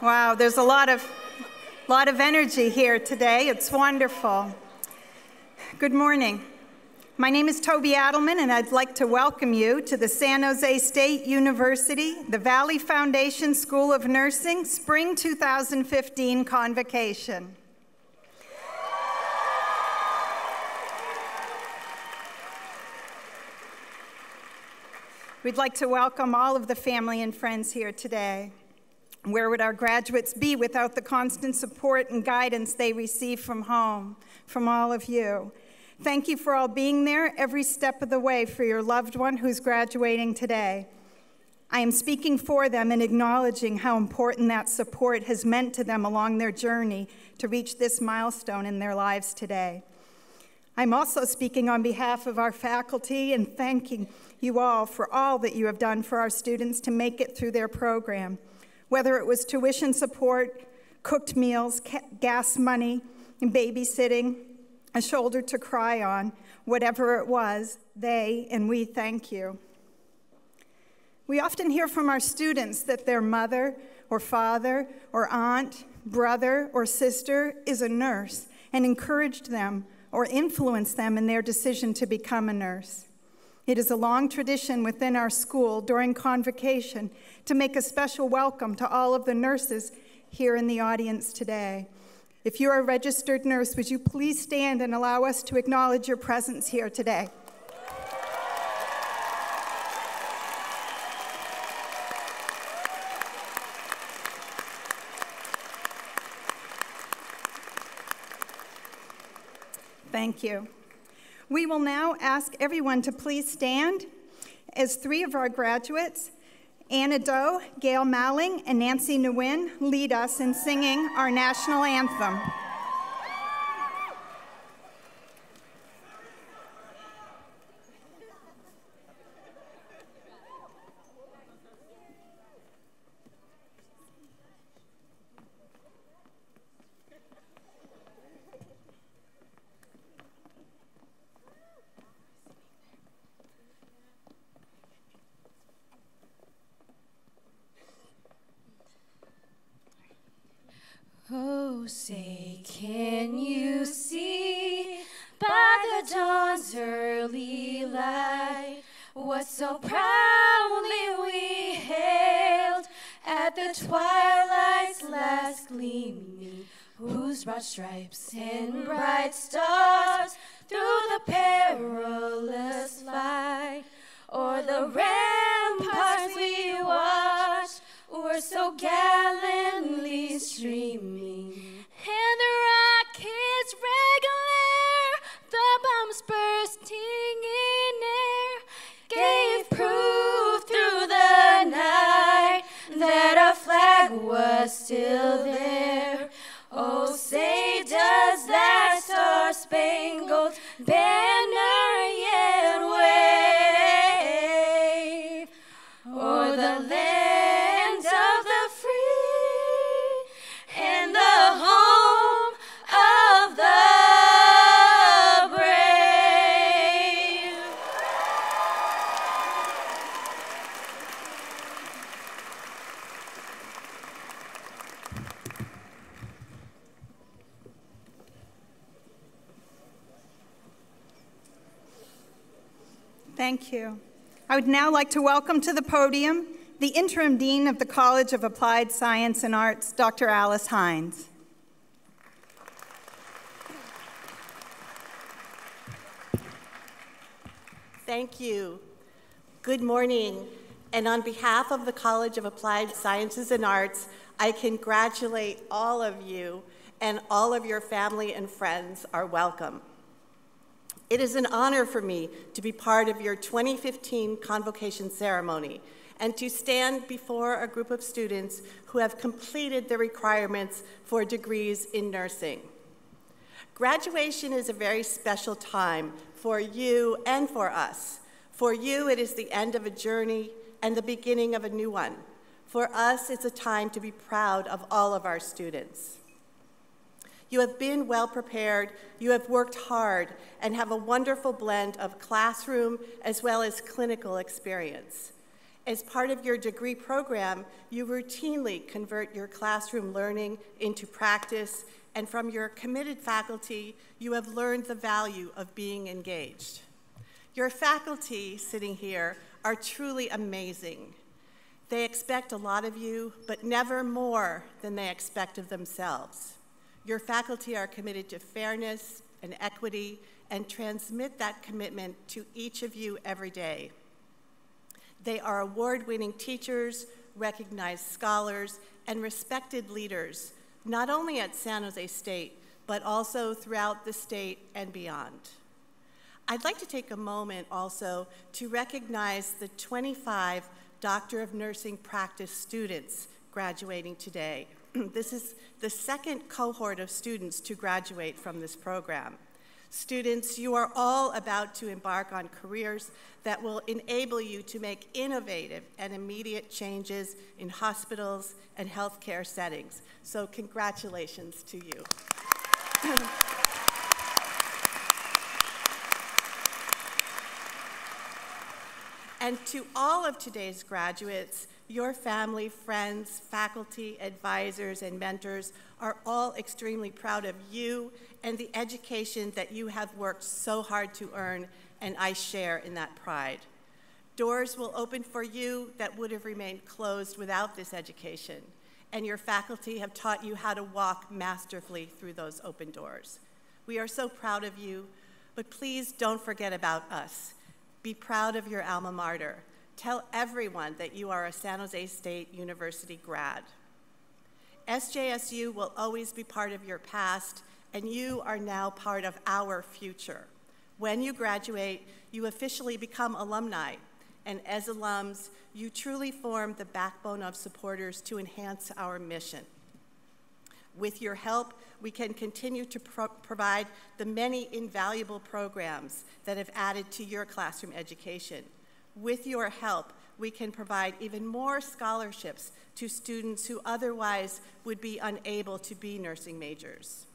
Wow, there's a lot of energy here today. It's wonderful. Good morning. My name is Toby Adelman, and I'd like to welcome you to the San Jose State University, the Valley Foundation School of Nursing, Spring 2015 Convocation. We'd like to welcome all of the family and friends here today. Where would our graduates be without the constant support and guidance they receive from home, from all of you? Thank you for all being there every step of the way for your loved one who's graduating today. I am speaking for them and acknowledging how important that support has meant to them along their journey to reach this milestone in their lives today. I'm also speaking on behalf of our faculty and thanking you all for all that you have done for our students to make it through their program. Whether it was tuition support, cooked meals, gas money, and babysitting, a shoulder to cry on, whatever it was, they and we thank you. We often hear from our students that their mother or father or aunt, brother or sister is a nurse and encouraged them or influenced them in their decision to become a nurse. It is a long tradition within our school during Convocation to make a special welcome to all of the nurses here in the audience today. If you're a registered nurse, would you please stand and allow us to acknowledge your presence here today? Thank you. We will now ask everyone to please stand as three of our graduates, Anna Doe, Gail Malling, and Nancy Nguyen, lead us in singing our national anthem. Oh, say, can you see by the dawn's early light what so proudly we hailed at the twilight's last gleaming, whose broad stripes and bright stars through the perilous fight o'er the ramparts we watched were so gallantly streaming, and the rockets' regular, the bombs bursting in air, gave proof through the night that our flag was still there. Oh, say, does that star-spangled banner yet wave o'er the land of the free and the home of the brave? Thank you. I would now like to welcome to the podium the Interim Dean of the College of Applied Science and Arts, Dr. Alice Hines. Thank you. Good morning. And on behalf of the College of Applied Sciences and Arts, I congratulate all of you, and all of your family and friends are welcome. It is an honor for me to be part of your 2015 Convocation ceremony and to stand before a group of students who have completed the requirements for degrees in nursing. Graduation is a very special time for you and for us. For you, it is the end of a journey and the beginning of a new one. For us, it's a time to be proud of all of our students. You have been well prepared, you have worked hard, and have a wonderful blend of classroom as well as clinical experience. As part of your degree program, you routinely convert your classroom learning into practice, and from your committed faculty, you have learned the value of being engaged. Your faculty sitting here are truly amazing. They expect a lot of you, but never more than they expect of themselves. Your faculty are committed to fairness and equity and transmit that commitment to each of you every day. They are award-winning teachers, recognized scholars, and respected leaders, not only at San Jose State, but also throughout the state and beyond. I'd like to take a moment also to recognize the 25 Doctor of Nursing practice students graduating today. This is the second cohort of students to graduate from this program. Students, you are all about to embark on careers that will enable you to make innovative and immediate changes in hospitals and healthcare settings. So congratulations to you. And to all of today's graduates, your family, friends, faculty, advisors, and mentors are all extremely proud of you and the education that you have worked so hard to earn, and I share in that pride. Doors will open for you that would have remained closed without this education, and your faculty have taught you how to walk masterfully through those open doors. We are so proud of you, but please don't forget about us. Be proud of your alma mater. Tell everyone that you are a San Jose State University grad. SJSU will always be part of your past, and you are now part of our future. When you graduate, you officially become alumni, and as alums, you truly form the backbone of supporters to enhance our mission. With your help, we can continue to provide the many invaluable programs that have added to your classroom education. With your help, we can provide even more scholarships to students who otherwise would be unable to be nursing majors.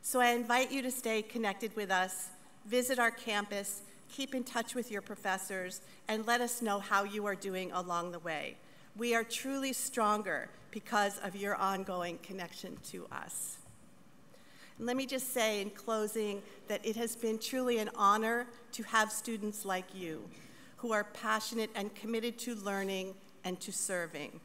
So I invite you to stay connected with us, visit our campus, keep in touch with your professors, and let us know how you are doing along the way. We are truly stronger because of your ongoing connection to us. And let me just say in closing that it has been truly an honor to have students like you who are passionate and committed to learning and to serving.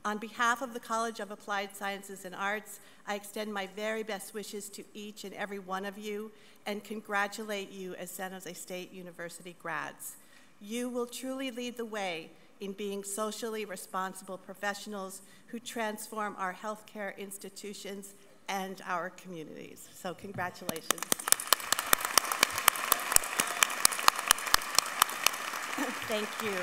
On behalf of the College of Applied Sciences and Arts, I extend my very best wishes to each and every one of you and congratulate you as San Jose State University grads. You will truly lead the way in being socially responsible professionals who transform our healthcare institutions and our communities. So congratulations. Thank you.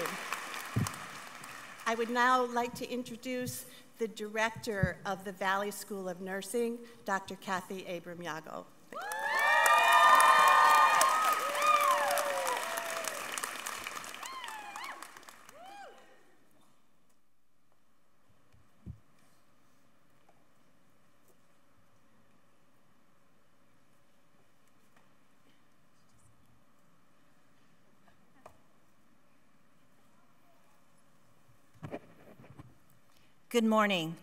I would now like to introduce the director of the Valley School of Nursing, Dr. Kathy Abram-Yago. Good morning.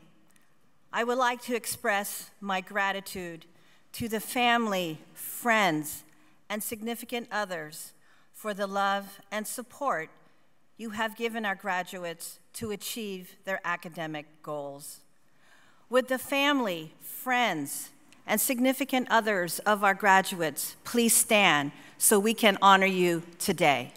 I would like to express my gratitude to the family, friends, and significant others for the love and support you have given our graduates to achieve their academic goals. Would the family, friends, and significant others of our graduates please stand so we can honor you today?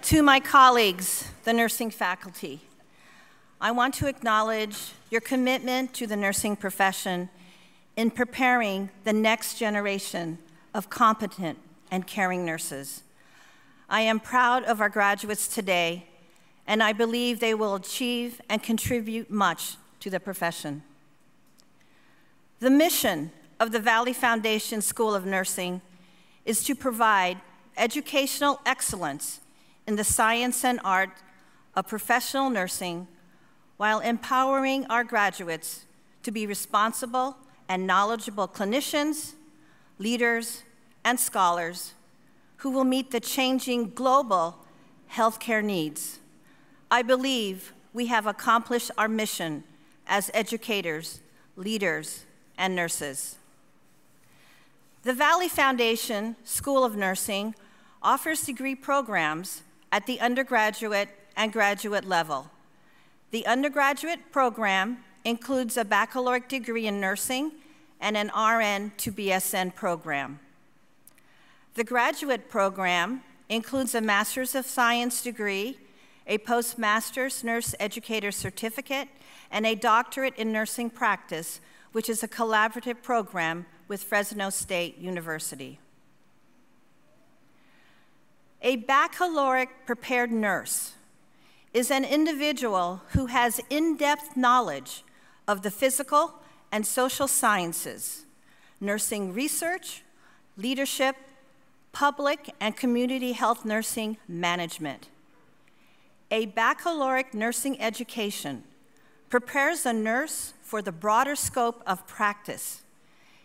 To my colleagues, the nursing faculty, I want to acknowledge your commitment to the nursing profession in preparing the next generation of competent and caring nurses. I am proud of our graduates today, and I believe they will achieve and contribute much to the profession. The mission of the Valley Foundation School of Nursing is to provide educational excellence in the science and art of professional nursing while empowering our graduates to be responsible and knowledgeable clinicians, leaders, and scholars who will meet the changing global healthcare needs. I believe we have accomplished our mission as educators, leaders, and nurses. The Valley Foundation School of Nursing offers degree programs at the undergraduate and graduate level. The undergraduate program includes a baccalaureate degree in nursing and an RN to BSN program. The graduate program includes a Master's of Science degree, a Postmaster's Nurse Educator Certificate, and a Doctorate in Nursing Practice, which is a collaborative program with Fresno State University. A baccalaureate prepared nurse is an individual who has in-depth knowledge of the physical and social sciences, nursing research, leadership, public and community health nursing management. A baccalaureate nursing education prepares a nurse for the broader scope of practice.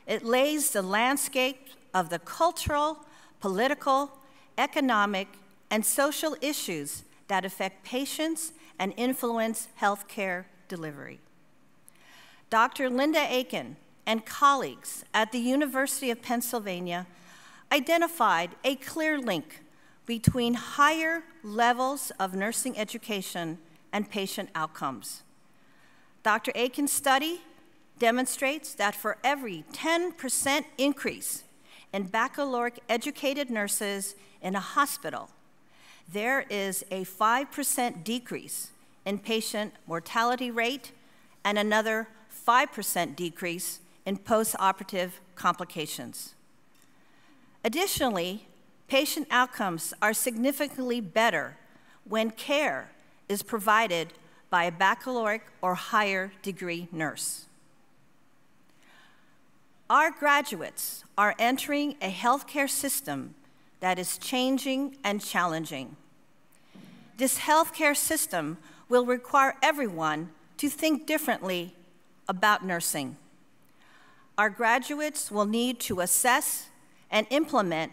It lays the landscape of the cultural, political, economic, and social issues that affect patients and influence healthcare delivery. Dr. Linda Aiken and colleagues at the University of Pennsylvania identified a clear link between higher levels of nursing education and patient outcomes. Dr. Aiken's study demonstrates that for every 10% increase in baccalaureate educated nurses in a hospital, there is a 5% decrease in patient mortality rate and another 5% decrease in postoperative complications. Additionally, patient outcomes are significantly better when care is provided by a baccalaureate or higher degree nurse. Our graduates are entering a healthcare system that is changing and challenging. This healthcare system will require everyone to think differently about nursing. Our graduates will need to assess and implement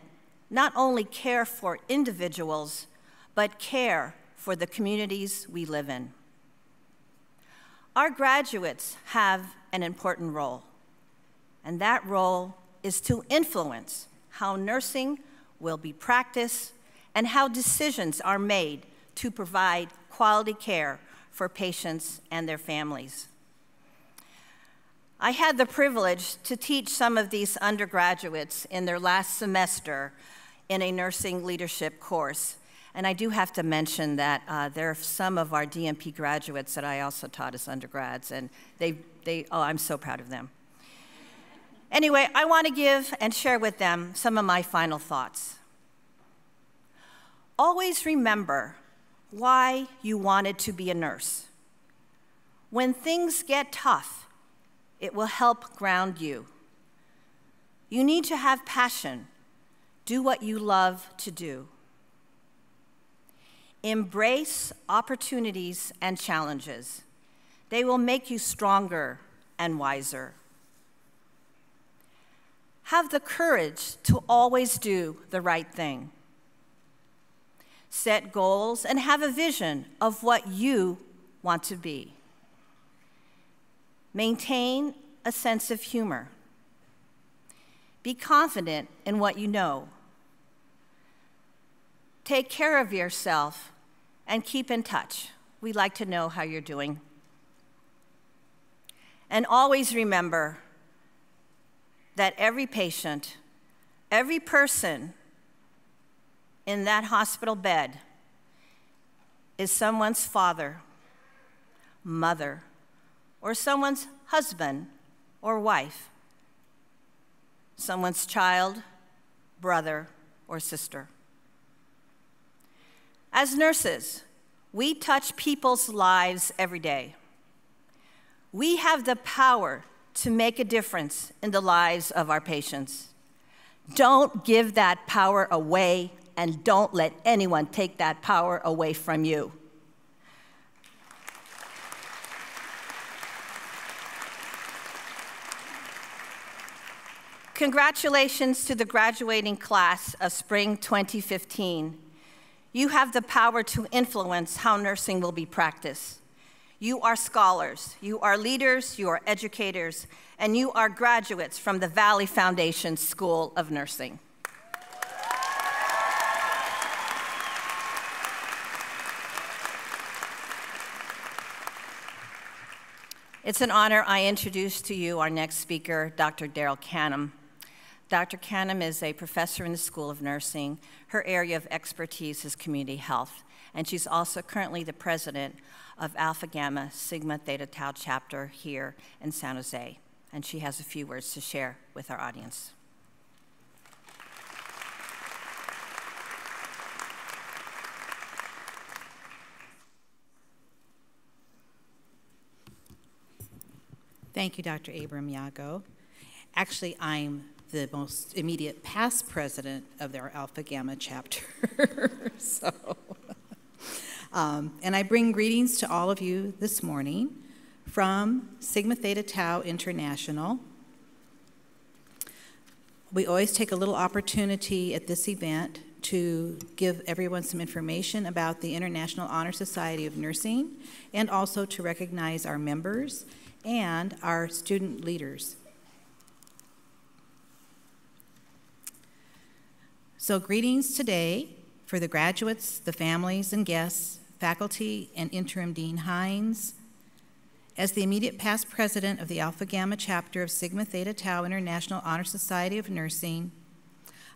not only care for individuals, but care for the communities we live in. Our graduates have an important role, and that role is to influence how nursing will be practiced and how decisions are made to provide quality care for patients and their families. I had the privilege to teach some of these undergraduates in their last semester in a nursing leadership course. And I do have to mention that there are some of our DNP graduates that I also taught as undergrads, and I'm so proud of them. Anyway, I want to give and share with them some of my final thoughts. Always remember why you wanted to be a nurse. When things get tough, it will help ground you. You need to have passion. Do what you love to do. Embrace opportunities and challenges. They will make you stronger and wiser. Have the courage to always do the right thing. Set goals and have a vision of what you want to be. Maintain a sense of humor. Be confident in what you know. Take care of yourself and keep in touch. We'd like to know how you're doing. And always remember that every patient, every person in that hospital bed is someone's father, mother, or someone's husband or wife, someone's child, brother, or sister. As nurses, we touch people's lives every day. We have the power to make a difference in the lives of our patients. Don't give that power away, and don't let anyone take that power away from you. Congratulations to the graduating class of spring 2015. You have the power to influence how nursing will be practiced. You are scholars, you are leaders, you are educators, and you are graduates from the Valley Foundation School of Nursing. It's an honor I introduce to you our next speaker, Dr. Daryl Canham. Dr. Canham is a professor in the School of Nursing. Her area of expertise is community health, and she's also currently the president of Alpha Gamma Sigma Theta Tau chapter here in San Jose, and she has a few words to share with our audience. Thank you, Dr. Abram Yago. Actually, I'm the most immediate past president of our Alpha Gamma chapter. And I bring greetings to all of you this morning from Sigma Theta Tau International. We always take a little opportunity at this event to give everyone some information about the International Honor Society of Nursing, and also to recognize our members and our student leaders. So greetings today for the graduates, the families and guests, faculty, and Interim Dean Hines. As the immediate past president of the Alpha Gamma chapter of Sigma Theta Tau International Honor Society of Nursing,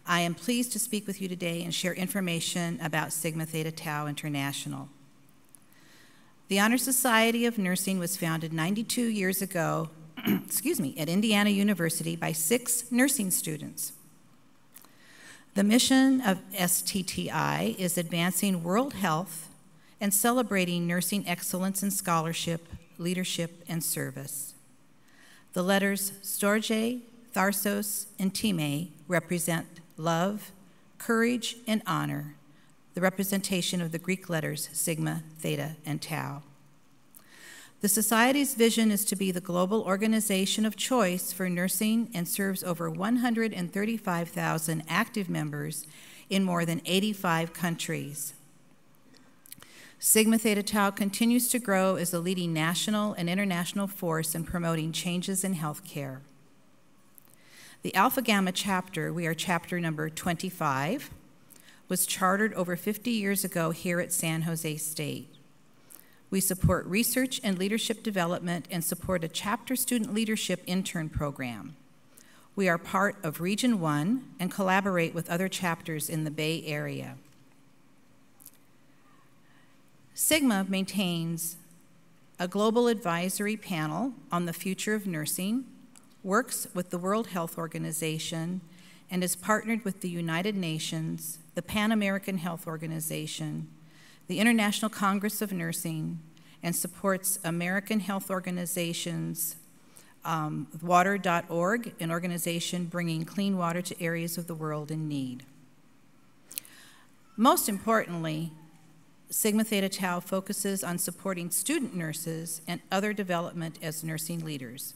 I am pleased to speak with you today and share information about Sigma Theta Tau International. The Honor Society of Nursing was founded 92 years ago, at Indiana University by 6 nursing students. The mission of STTI is advancing world health and celebrating nursing excellence in scholarship, leadership, and service. The letters Storge, Tharsos, and Time represent love, courage, and honor, the representation of the Greek letters Sigma, Theta, and Tau. The Society's vision is to be the global organization of choice for nursing and serves over 135,000 active members in more than 85 countries. Sigma Theta Tau continues to grow as a leading national and international force in promoting changes in healthcare. The Alpha Gamma chapter, we are chapter number 25, was chartered over 50 years ago here at San Jose State. We support research and leadership development and support a chapter student leadership intern program. We are part of Region 1 and collaborate with other chapters in the Bay Area. Sigma maintains a global advisory panel on the future of nursing, works with the World Health Organization, and is partnered with the United Nations, the Pan American Health Organization, the International Congress of Nursing, and supports American Health Organization's water.org, an organization bringing clean water to areas of the world in need. Most importantly, Sigma Theta Tau focuses on supporting student nurses and other development as nursing leaders.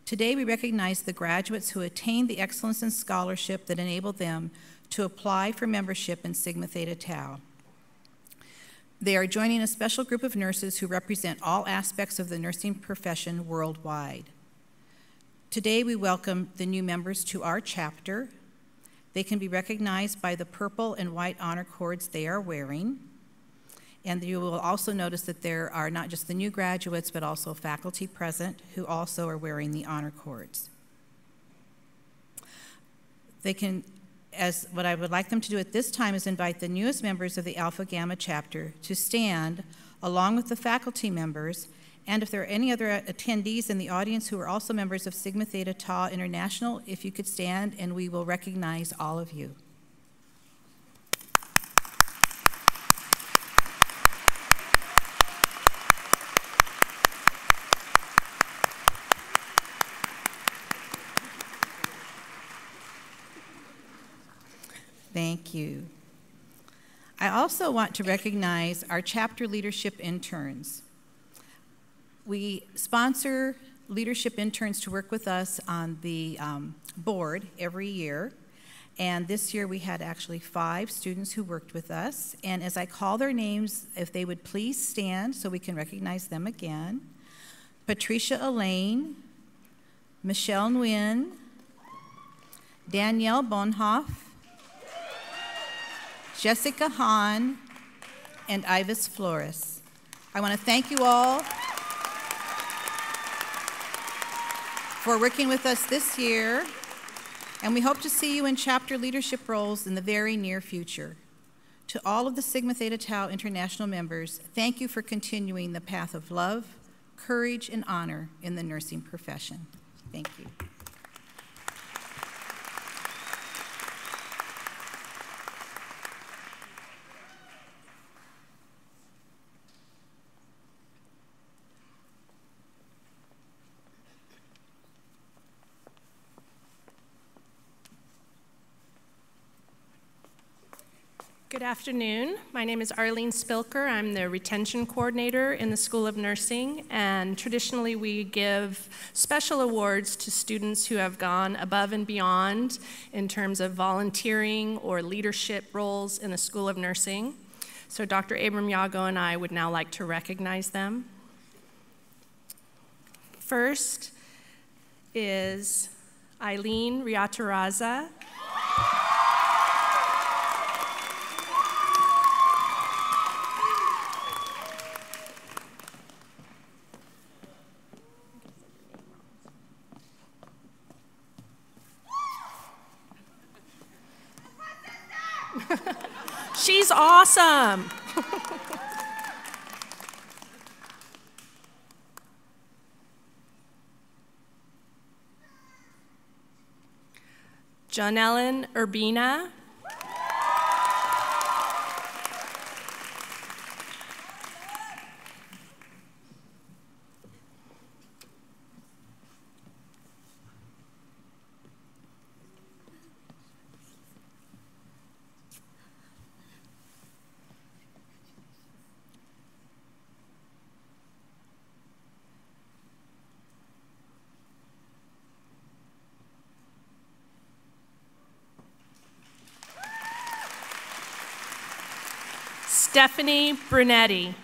Today, we recognize the graduates who attained the excellence in scholarship that enabled them to apply for membership in Sigma Theta Tau. They are joining a special group of nurses who represent all aspects of the nursing profession worldwide. Today, we welcome the new members to our chapter. They can be recognized by the purple and white honor cords they are wearing. And you will also notice that there are not just the new graduates, but also faculty present who also are wearing the honor cords. What I would like them to do at this time is invite the newest members of the Alpha Gamma chapter to stand along with the faculty members, and if there are any other attendees in the audience who are also members of Sigma Theta Tau International, if you could stand and we will recognize all of you. Thank you. I also want to recognize our chapter leadership interns. We sponsor leadership interns to work with us on the board every year. And this year we had actually 5 students who worked with us. And as I call their names, if they would please stand so we can recognize them again. Patricia Elaine, Michelle Nguyen, Danielle Bonhoff, Jessica Hahn, and Ivis Flores. I want to thank you all for working with us this year, and we hope to see you in chapter leadership roles in the very near future. To all of the Sigma Theta Tau International members, thank you for continuing the path of love, courage, and honor in the nursing profession. Thank you. Good afternoon. My name is Arlene Spilker. I'm the retention coordinator in the School of Nursing, and traditionally we give special awards to students who have gone above and beyond in terms of volunteering or leadership roles in the School of Nursing. So Dr. Abram Yago and I would now like to recognize them. First is Eileen Riataraza. She's awesome. Janellen Urbina. Stephanie Brunetti.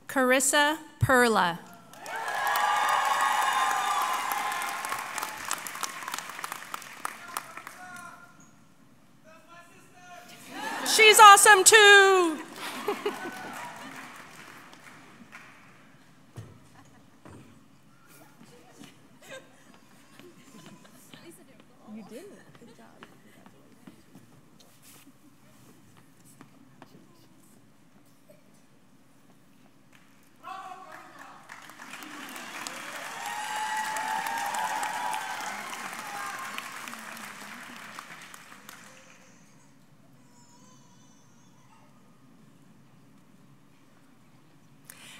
Carissa Perla. She's awesome too. You did. Good job.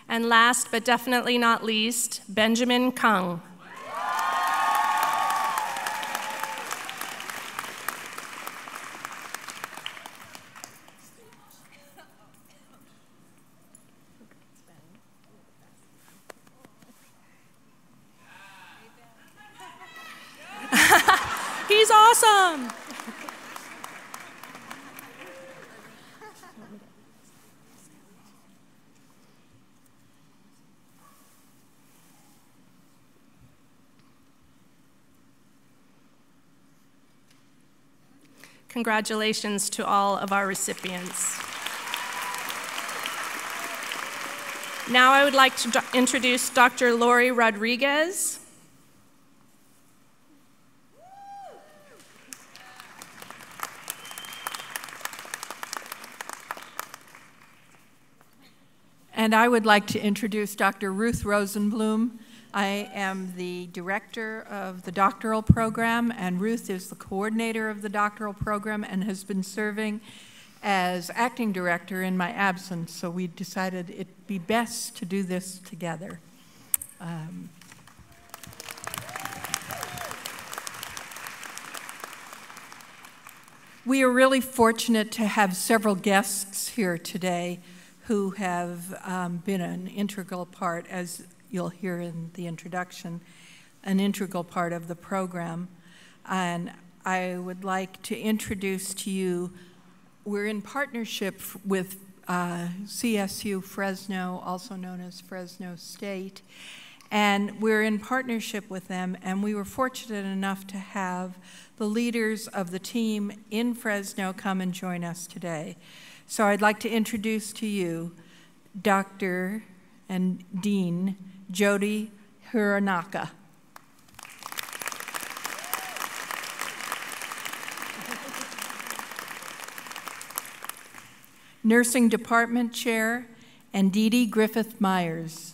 And last but definitely not least, Benjamin Kung. He's awesome. Congratulations to all of our recipients. Now I would like to introduce Dr. Lori Rodriguez. And I would like to introduce Dr. Ruth Rosenblum. I am the director of the doctoral program, and Ruth is the coordinator of the doctoral program and has been serving as acting director in my absence, so we decided it'd be best to do this together. We are really fortunate to have several guests here today who have been an integral part, as you'll hear in the introduction, an integral part of the program. And I would like to introduce to you, we're in partnership with CSU Fresno, also known as Fresno State, and we're in partnership with them, and we were fortunate enough to have the leaders of the team in Fresno come and join us today. So I'd like to introduce to you Dr. and Dean Jody Hironaka. Nursing Department Chair, and Dee Dee Griffith-Myers.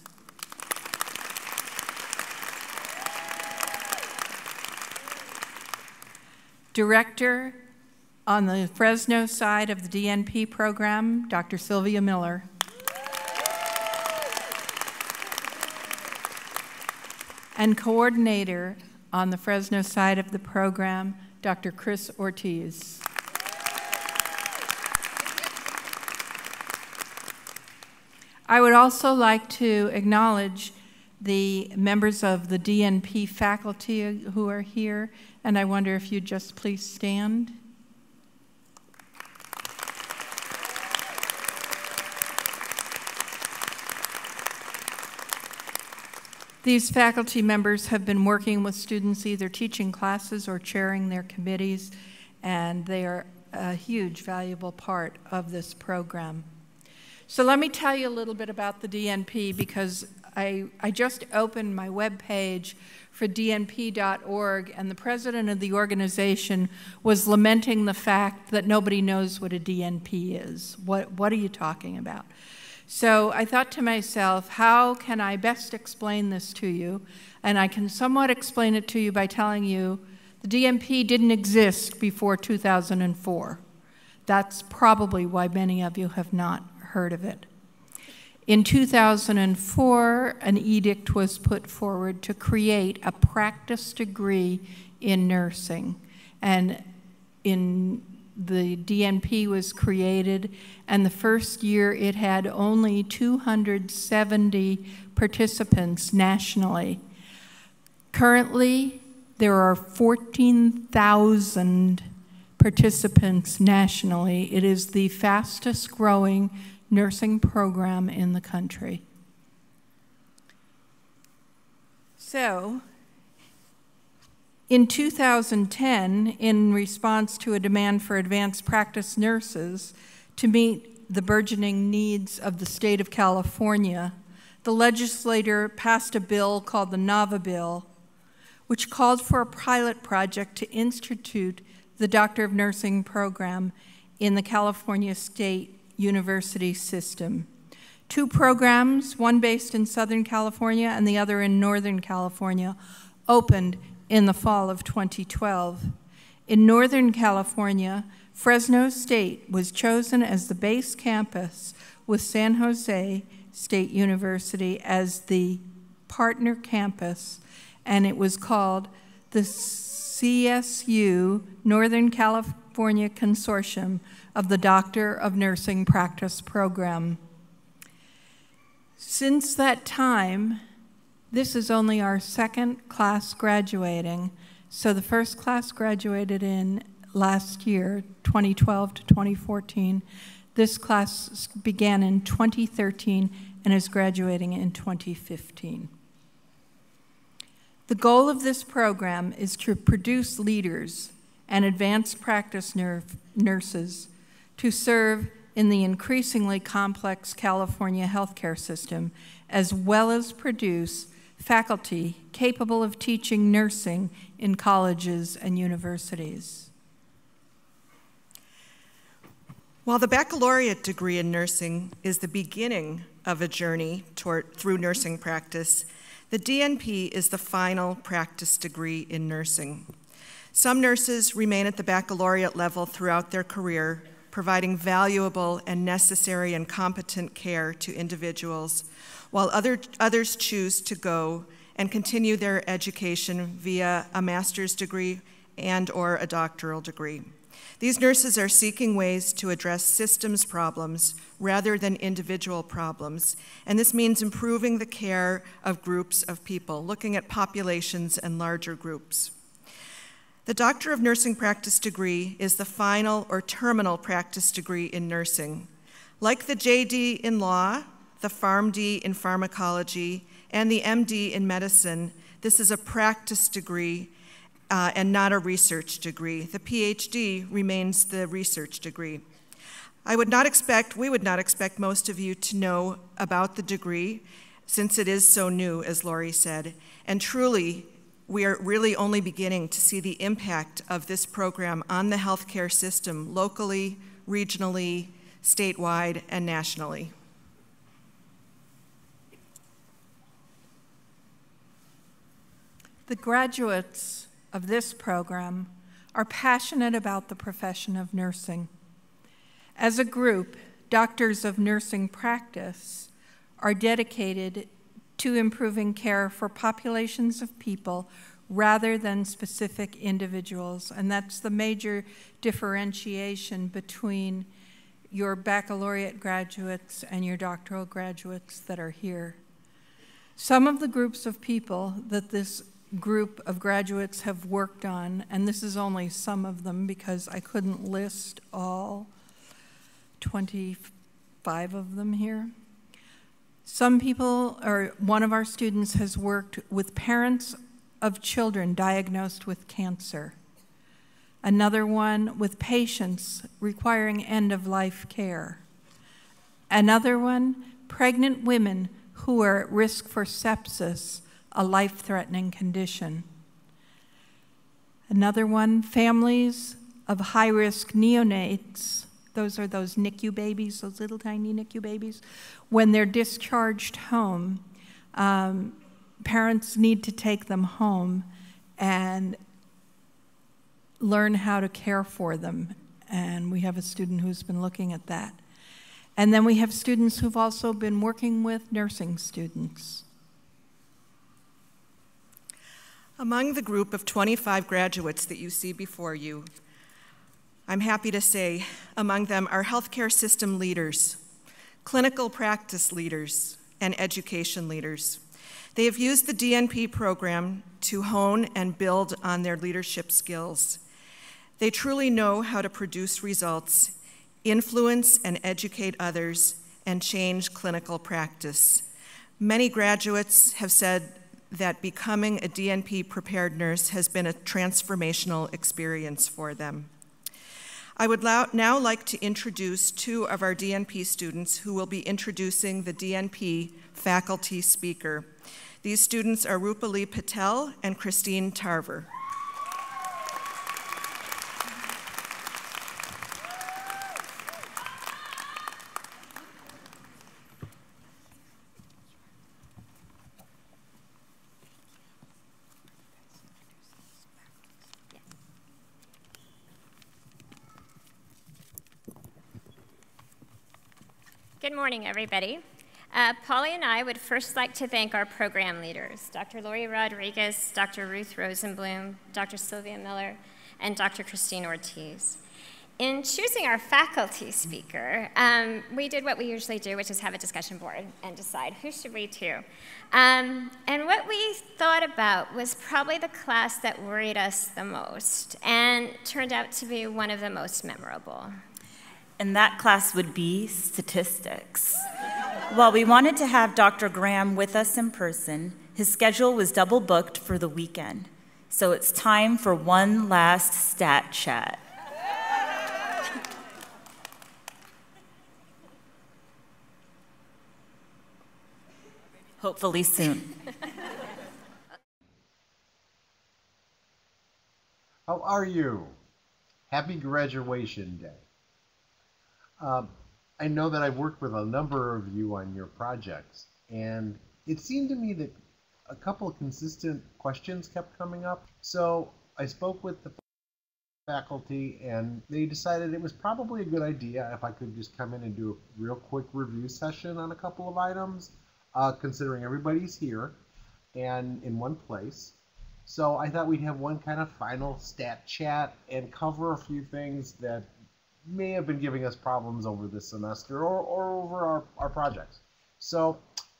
Director on the Fresno side of the DNP program, Dr. Sylvia Miller. And coordinator on the Fresno side of the program, Dr. Chris Ortiz. I would also like to acknowledge the members of the DNP faculty who are here, and I wonder if you'd just please stand. These faculty members have been working with students either teaching classes or chairing their committees, and they are a huge, valuable part of this program. So let me tell you a little bit about the DNP, because I just opened my webpage for dnp.org, and the president of the organization was lamenting the fact that nobody knows what a DNP is. What are you talking about? So I thought to myself, how can I best explain this to you? And I can somewhat explain it to you by telling you the DNP didn't exist before 2004. That's probably why many of you have not heard of it. In 2004, an edict was put forward to create a practice degree in nursing. And the DNP was created, and the first year it had only 270 participants nationally. Currently, there are 14,000 participants nationally. It is the fastest growing nursing program in the country. So, in 2010, in response to a demand for advanced practice nurses to meet the burgeoning needs of the state of California, the legislature passed a bill called the NAVA Bill, which called for a pilot project to institute the Doctor of Nursing program in the California State University system. Two programs, one based in Southern California and the other in Northern California, opened in the fall of 2012. In Northern California, Fresno State was chosen as the base campus with San Jose State University as the partner campus, and it was called the CSU Northern California Consortium of the Doctor of Nursing Practice Program. Since that time, this is only our second class graduating. So the first class graduated in last year, 2012 to 2014. This class began in 2013 and is graduating in 2015. The goal of this program is to produce leaders and advanced practice nurses to serve in the increasingly complex California healthcare system, as well as produce faculty capable of teaching nursing in colleges and universities. While the baccalaureate degree in nursing is the beginning of a journey through nursing practice, the DNP is the final practice degree in nursing. Some nurses remain at the baccalaureate level throughout their career, providing valuable and necessary and competent care to individuals, while others choose to go and continue their education via a master's degree and/or a doctoral degree. These nurses are seeking ways to address systems problems rather than individual problems, and this means improving the care of groups of people, looking at populations and larger groups. The Doctor of Nursing Practice degree is the final or terminal practice degree in nursing. Like the JD in law, the PharmD in pharmacology, and the MD in medicine, this is a practice degree and not a research degree. The PhD remains the research degree. We would not expect most of you to know about the degree since it is so new, as Lori said, and truly, we are really only beginning to see the impact of this program on the healthcare system locally, regionally, statewide, and nationally. The graduates of this program are passionate about the profession of nursing. As a group, doctors of nursing practice are dedicated to improving care for populations of people rather than specific individuals, and that's the major differentiation between your baccalaureate graduates and your doctoral graduates that are here. Some of the groups of people that this group of graduates have worked on, and this is only some of them because I couldn't list all 25 of them here. Some people, or one of our students has worked with parents of children diagnosed with cancer. Another one with patients requiring end-of-life care. Another one, pregnant women who are at risk for sepsis, a life-threatening condition. Another one, families of high-risk neonates. Those are those NICU babies, those little tiny NICU babies. When they're discharged home, parents need to take them home and learn how to care for them. And we have a student who's been looking at that. And then we have students who've also been working with nursing students. Among the group of 25 graduates that you see before you, I'm happy to say among them are healthcare system leaders, clinical practice leaders, and education leaders. They have used the DNP program to hone and build on their leadership skills. They truly know how to produce results, influence and educate others, and change clinical practice. Many graduates have said that becoming a DNP-prepared nurse has been a transformational experience for them. I would now like to introduce two of our DNP students who will be introducing the DNP faculty speaker. These students are Rupali Patel and Christine Tarver. Good morning, everybody. Polly and I would first like to thank our program leaders, Dr. Lori Rodriguez, Dr. Ruth Rosenblum, Dr. Sylvia Miller, and Dr. Christine Ortiz. In choosing our faculty speaker, we did what we usually do, which is have a discussion board and decide who should we to. And what we thought about was probably the class that worried us the most and turned out to be one of the most memorable. And that class would be statistics. While we wanted to have Dr. Graham with us in person, his schedule was double booked for the weekend. So it's time for one last stat chat. Hopefully soon. How are you? Happy graduation day. I know that I've worked with a number of you on your projects, and it seemed to me that a couple of consistent questions kept coming up. So I spoke with the faculty, and they decided it was probably a good idea if I could just come in and do a real quick review session on a couple of items, considering everybody's here and in one place. So I thought we'd have one kind of final stat chat and cover a few things that may have been giving us problems over this semester or over our projects. So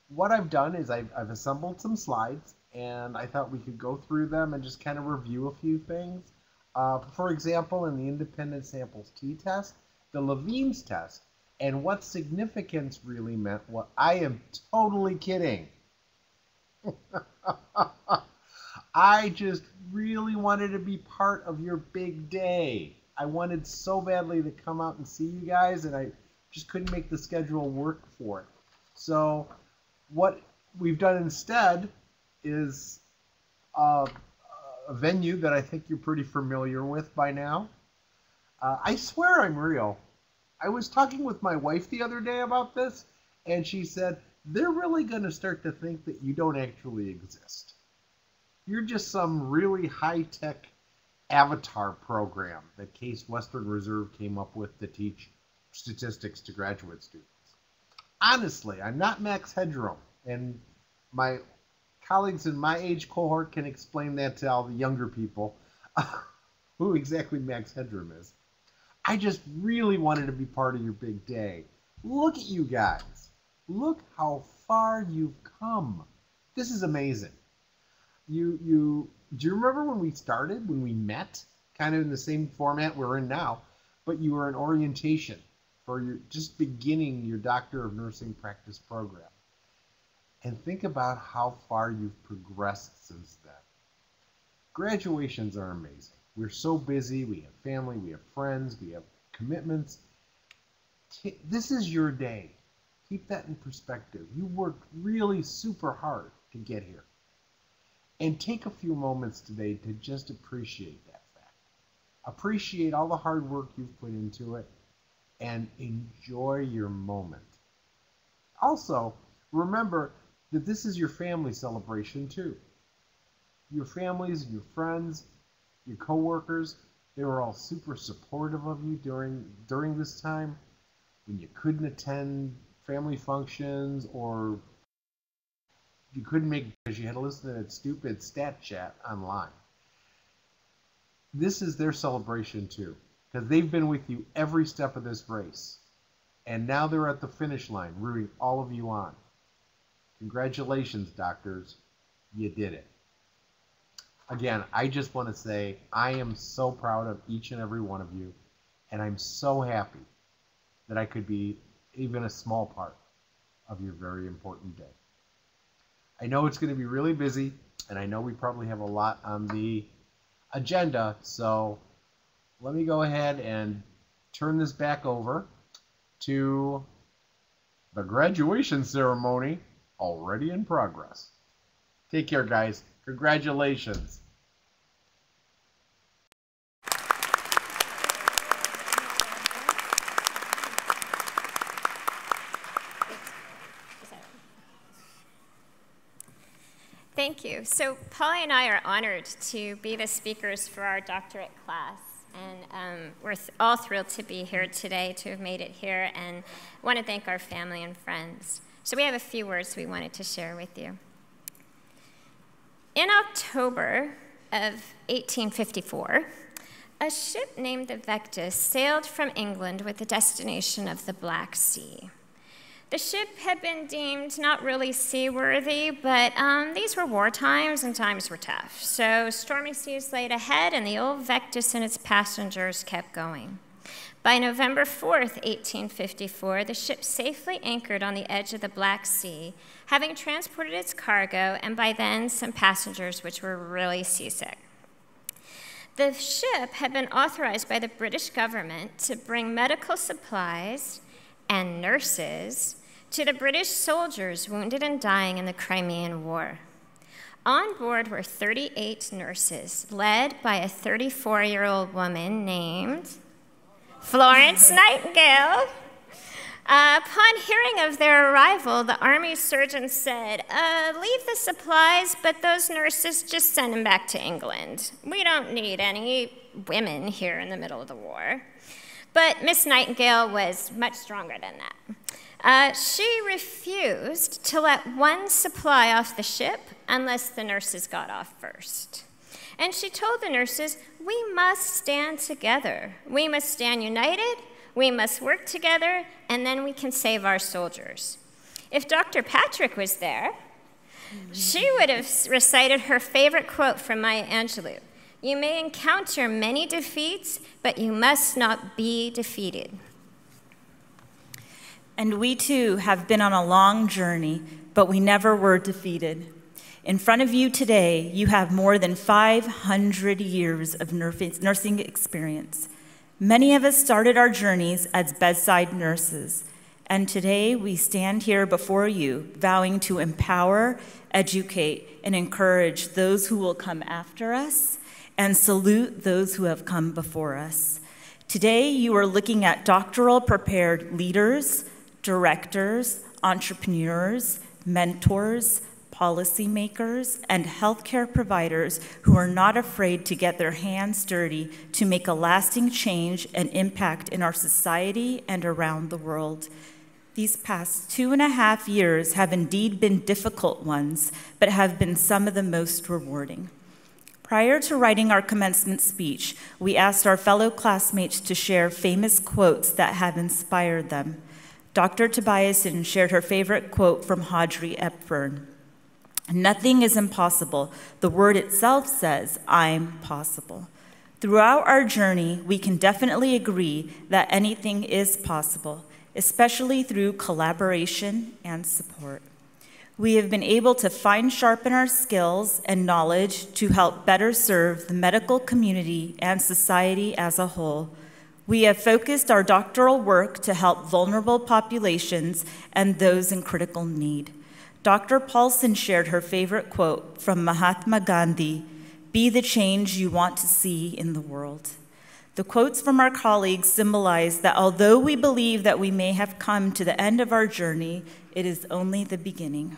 what I've done is I've assembled some slides, and I thought we could go through them and just kind of review a few things. For example, in the independent samples t-test, the Levine's test, and what significance really meant. What I am totally kidding. I just really wanted to be part of your big day. I wanted so badly to come out and see you guys, and I just couldn't make the schedule work for it. So what we've done instead is a venue that I think you're pretty familiar with by now. I swear I'm real. I was talking with my wife the other day about this, and she said, they're really going to start to think that you don't actually exist. You're just some really high-tech avatar program that Case Western Reserve came up with to teach statistics to graduate students. Honestly, I'm not Max Headroom, and my colleagues in my age cohort can explain that to all the younger people who exactly Max Headroom is. I just really wanted to be part of your big day. Look at you guys. Look how far you've come. This is amazing. Do you remember when we started, when we met, kind of in the same format we're in now, but you were in orientation for your just beginning your Doctor of Nursing practice program? And think about how far you've progressed since then. Graduations are amazing. We're so busy. We have family, we have friends, we have commitments. This is your day. Keep that in perspective. You worked really super hard to get here. And take a few moments today to just appreciate that fact. Appreciate all the hard work you've put into it and enjoy your moment. Also, remember that this is your family celebration too. Your families, your friends, your coworkers, they were all super supportive of you during this time when you couldn't attend family functions or you couldn't make because you had to listen to that stupid stat chat online. This is their celebration too, because they've been with you every step of this race. And now they're at the finish line, rooting all of you on. Congratulations, doctors. You did it. Again, I just want to say I am so proud of each and every one of you, and I'm so happy that I could be even a small part of your very important day. I know it's going to be really busy, and I know we probably have a lot on the agenda, so let me go ahead and turn this back over to the graduation ceremony already in progress. Take care, guys. Congratulations. Thank you. So Polly and I are honored to be the speakers for our doctorate class, and we're all thrilled to be here today, to have made it here, and want to thank our family and friends. So we have a few words we wanted to share with you. In October of 1854, a ship named the Vectis sailed from England with the destination of the Black Sea. The ship had been deemed not really seaworthy, but these were war times and times were tough. So stormy seas laid ahead and the old Vectis and its passengers kept going. By November 4th, 1854, the ship safely anchored on the edge of the Black Sea, having transported its cargo and by then some passengers which were really seasick. The ship had been authorized by the British government to bring medical supplies and nurses to the British soldiers wounded and dying in the Crimean War. On board were 38 nurses, led by a 34-year-old woman named Florence Nightingale, Upon hearing of their arrival, the Army surgeon said, leave the supplies, but those nurses, just send them back to England. We don't need any women here in the middle of the war. But Miss Nightingale was much stronger than that. She refused to let one supply off the ship unless the nurses got off first. And she told the nurses, we must stand together. We must stand united. We must work together, and then we can save our soldiers. If Dr. Patrick was there, she would have recited her favorite quote from Maya Angelou. You may encounter many defeats, but you must not be defeated. And we too have been on a long journey, but we never were defeated. In front of you today, you have more than 500 years of nursing experience. Many of us started our journeys as bedside nurses, and today we stand here before you, vowing to empower, educate, and encourage those who will come after us, and salute those who have come before us. Today, you are looking at doctoral prepared leaders, directors, entrepreneurs, mentors, policymakers, and healthcare providers who are not afraid to get their hands dirty to make a lasting change and impact in our society and around the world. These past 2.5 years have indeed been difficult ones, but have been some of the most rewarding. Prior to writing our commencement speech, we asked our fellow classmates to share famous quotes that have inspired them. Dr. Tobiasen shared her favorite quote from Audrey Hepburn. Nothing is impossible. The word itself says, I'm possible. Throughout our journey, we can definitely agree that anything is possible, especially through collaboration and support. We have been able to fine-sharpen our skills and knowledge to help better serve the medical community and society as a whole. We have focused our doctoral work to help vulnerable populations and those in critical need. Dr. Paulson shared her favorite quote from Mahatma Gandhi, "Be the change you want to see in the world." The quotes from our colleagues symbolize that although we believe that we may have come to the end of our journey, it is only the beginning.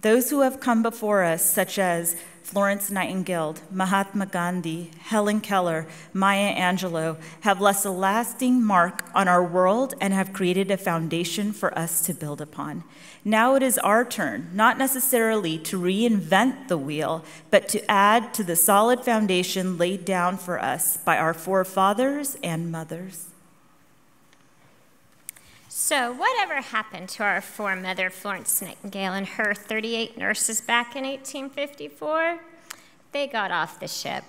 Those who have come before us, such as Florence Nightingale, Mahatma Gandhi, Helen Keller, Maya Angelou, have left a lasting mark on our world and have created a foundation for us to build upon. Now it is our turn, not necessarily to reinvent the wheel, but to add to the solid foundation laid down for us by our forefathers and mothers. So whatever happened to our foremother, Florence Nightingale, and her 38 nurses back in 1854? They got off the ship.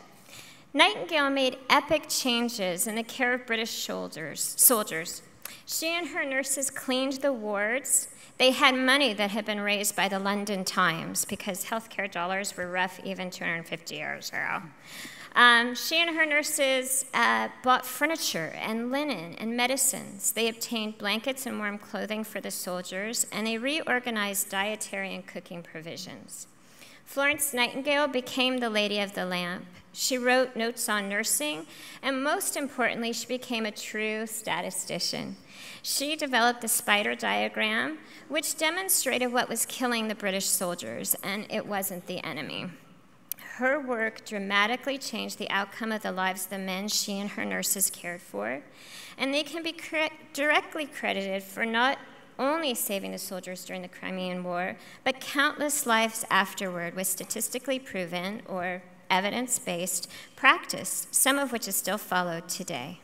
Nightingale made epic changes in the care of British soldiers. She and her nurses cleaned the wards. They had money that had been raised by the London Times because healthcare dollars were rough even 250 years ago. She and her nurses bought furniture and linen and medicines. They obtained blankets and warm clothing for the soldiers, and they reorganized dietary and cooking provisions. Florence Nightingale became the Lady of the Lamp. She wrote notes on nursing, and most importantly, she became a true statistician. She developed the spider diagram, which demonstrated what was killing the British soldiers, and it wasn't the enemy. Her work dramatically changed the outcome of the lives of the men she and her nurses cared for, and they can be directly credited for not only saving the soldiers during the Crimean War, but countless lives afterward with statistically proven or evidence-based practice, some of which is still followed today.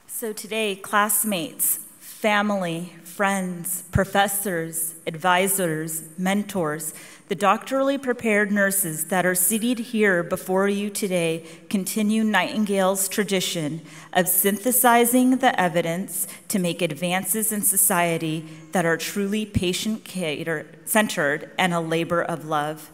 So today, classmates, family, friends, professors, advisors, mentors, the doctorally prepared nurses that are seated here before you today continue Nightingale's tradition of synthesizing the evidence to make advances in society that are truly patient-centered and a labor of love.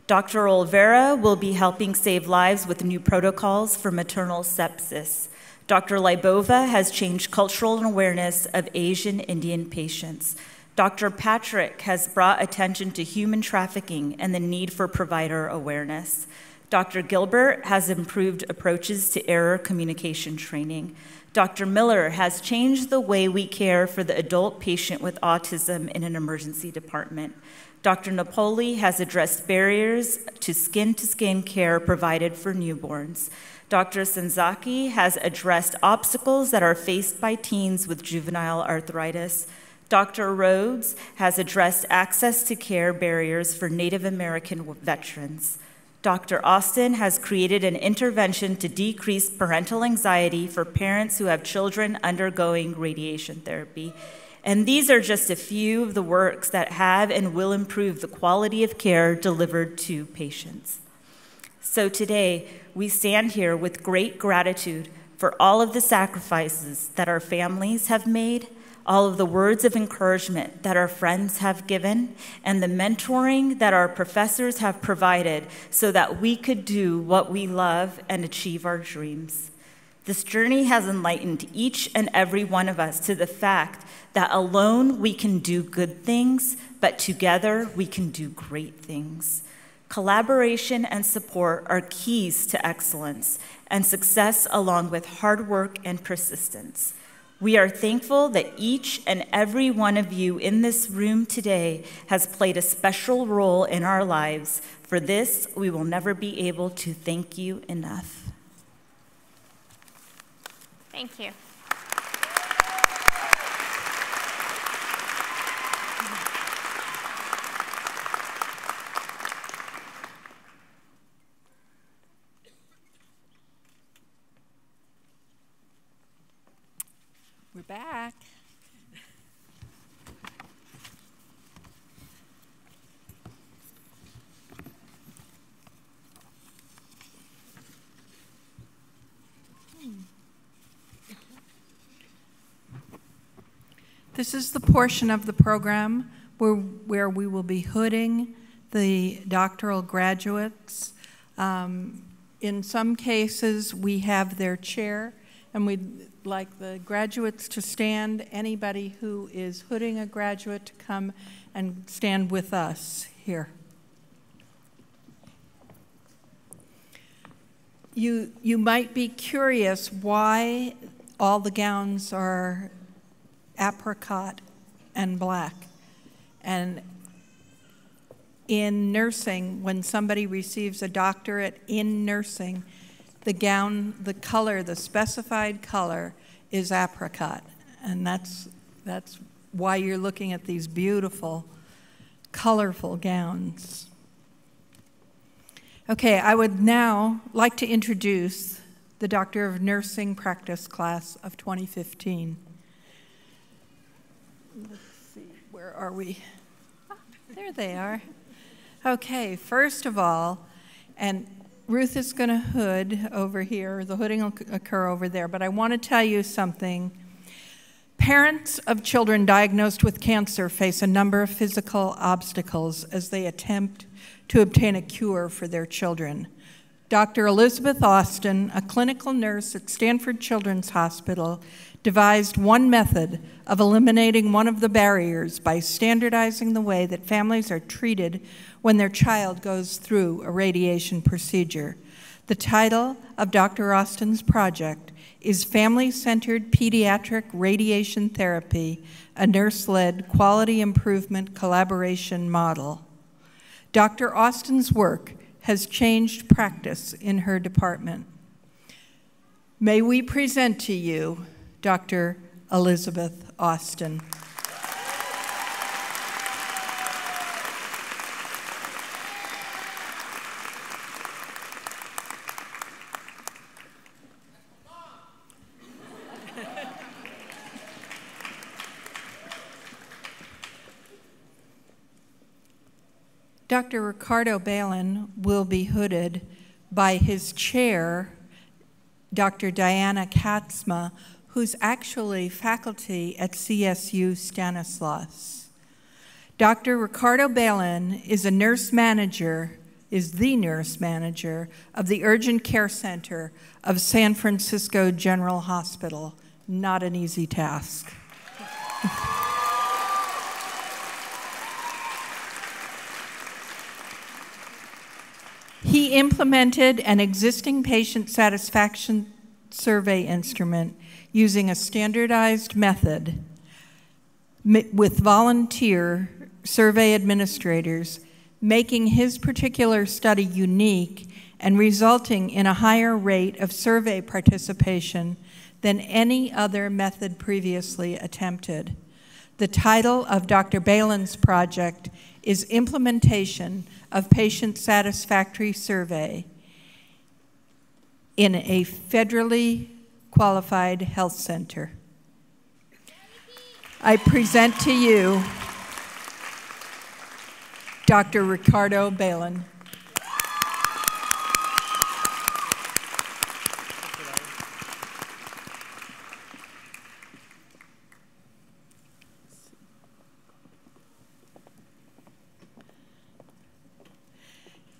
Dr. Olvera will be helping save lives with new protocols for maternal sepsis. Dr. Libova has changed cultural awareness of Asian Indian patients. Dr. Patrick has brought attention to human trafficking and the need for provider awareness. Dr. Gilbert has improved approaches to error communication training. Dr. Miller has changed the way we care for the adult patient with autism in an emergency department. Dr. Napoli has addressed barriers to skin-to-skin care provided for newborns. Dr. Senzaki has addressed obstacles that are faced by teens with juvenile arthritis. Dr. Rhodes has addressed access to care barriers for Native American veterans. Dr. Austin has created an intervention to decrease parental anxiety for parents who have children undergoing radiation therapy. And these are just a few of the works that have and will improve the quality of care delivered to patients. So today, we stand here with great gratitude for all of the sacrifices that our families have made, all of the words of encouragement that our friends have given, and the mentoring that our professors have provided so that we could do what we love and achieve our dreams. This journey has enlightened each and every one of us to the fact that alone we can do good things, but together we can do great things. Collaboration and support are keys to excellence and success, along with hard work and persistence. We are thankful that each and every one of you in this room today has played a special role in our lives. For this, we will never be able to thank you enough. Thank you. We're back. This is the portion of the program where we will be hooding the doctoral graduates. In some cases, we have their chair, and we'd like the graduates to stand. Anybody who is hooding a graduate to come and stand with us here. You might be curious why all the gowns are apricot and black. And in nursing, when somebody receives a doctorate in nursing, the gown, the color, the specified color is apricot. And that's why you're looking at these beautiful, colorful gowns. Okay, I would now like to introduce the Doctor of Nursing Practice class of 2015. Let's see, where are we? There they are. Okay, first of all, and Ruth is going to hood over here. The hooding will occur over there, but I want to tell you something. Parents of children diagnosed with cancer face a number of physical obstacles as they attempt to obtain a cure for their children. Dr. Elizabeth Austin, a clinical nurse at Stanford Children's Hospital, devised one method of eliminating one of the barriers by standardizing the way that families are treated when their child goes through a radiation procedure. The title of Dr. Austin's project is Family-Centered Pediatric Radiation Therapy, a nurse-led quality improvement collaboration model. Dr. Austin's work has changed practice in her department. May we present to you Dr. Elizabeth Austin. Dr. Ricardo Balin will be hooded by his chair, Dr. Diana Katzma, who's actually faculty at CSU Stanislaus. Dr. Ricardo Balin is the nurse manager of the Urgent Care Center of San Francisco General Hospital. Not an easy task. He implemented an existing patient satisfaction survey instrument using a standardized method with volunteer survey administrators, making his particular study unique and resulting in a higher rate of survey participation than any other method previously attempted. The title of Dr. Balin's project is Implementation of Patient Satisfactory Survey in a federally qualified health center. I present to you Dr. Ricardo Balin.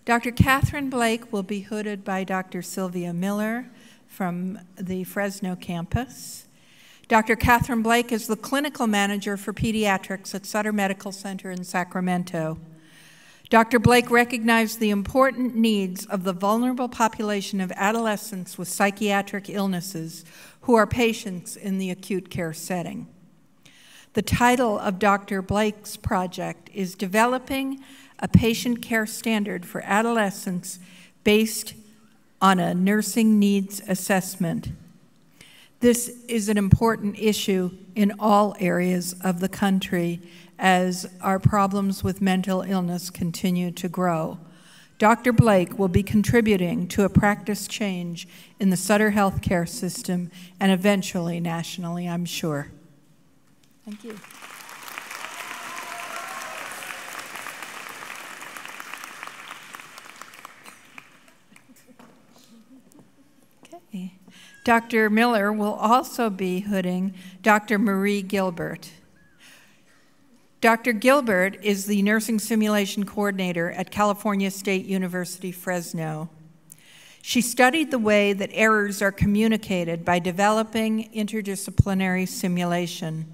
Dr. Catherine Blake will be hooded by Dr. Sylvia Miller from the Fresno campus. Dr. Catherine Blake is the clinical manager for pediatrics at Sutter Medical Center in Sacramento. Dr. Blake recognized the important needs of the vulnerable population of adolescents with psychiatric illnesses who are patients in the acute care setting. The title of Dr. Blake's project is Developing a Patient Care Standard for Adolescents Based on a Nursing Needs Assessment. This is an important issue in all areas of the country as our problems with mental illness continue to grow. Dr. Blake will be contributing to a practice change in the Sutter healthcare system and eventually nationally, I'm sure. Thank you. Okay. Dr. Miller will also be hooding Dr. Marie Gilbert. Dr. Gilbert is the Nursing Simulation Coordinator at California State University, Fresno. She studied the way that errors are communicated by developing interdisciplinary simulation.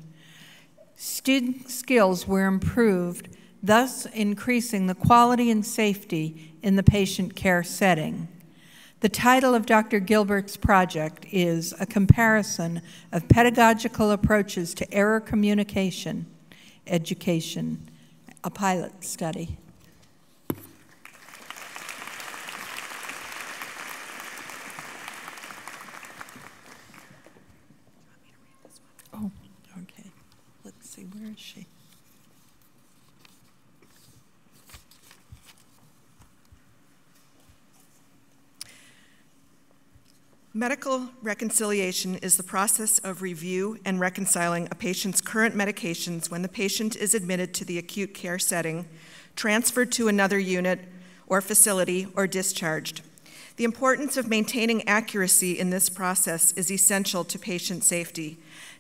Student skills were improved, thus increasing the quality and safety in the patient care setting. The title of Dr. Gilbert's project is A Comparison of Pedagogical Approaches to Error Communication Education, a pilot study. Oh, okay. Let's see, where is she? Medical reconciliation is the process of review and reconciling a patient's current medications when the patient is admitted to the acute care setting, transferred to another unit or facility, or discharged. The importance of maintaining accuracy in this process is essential to patient safety.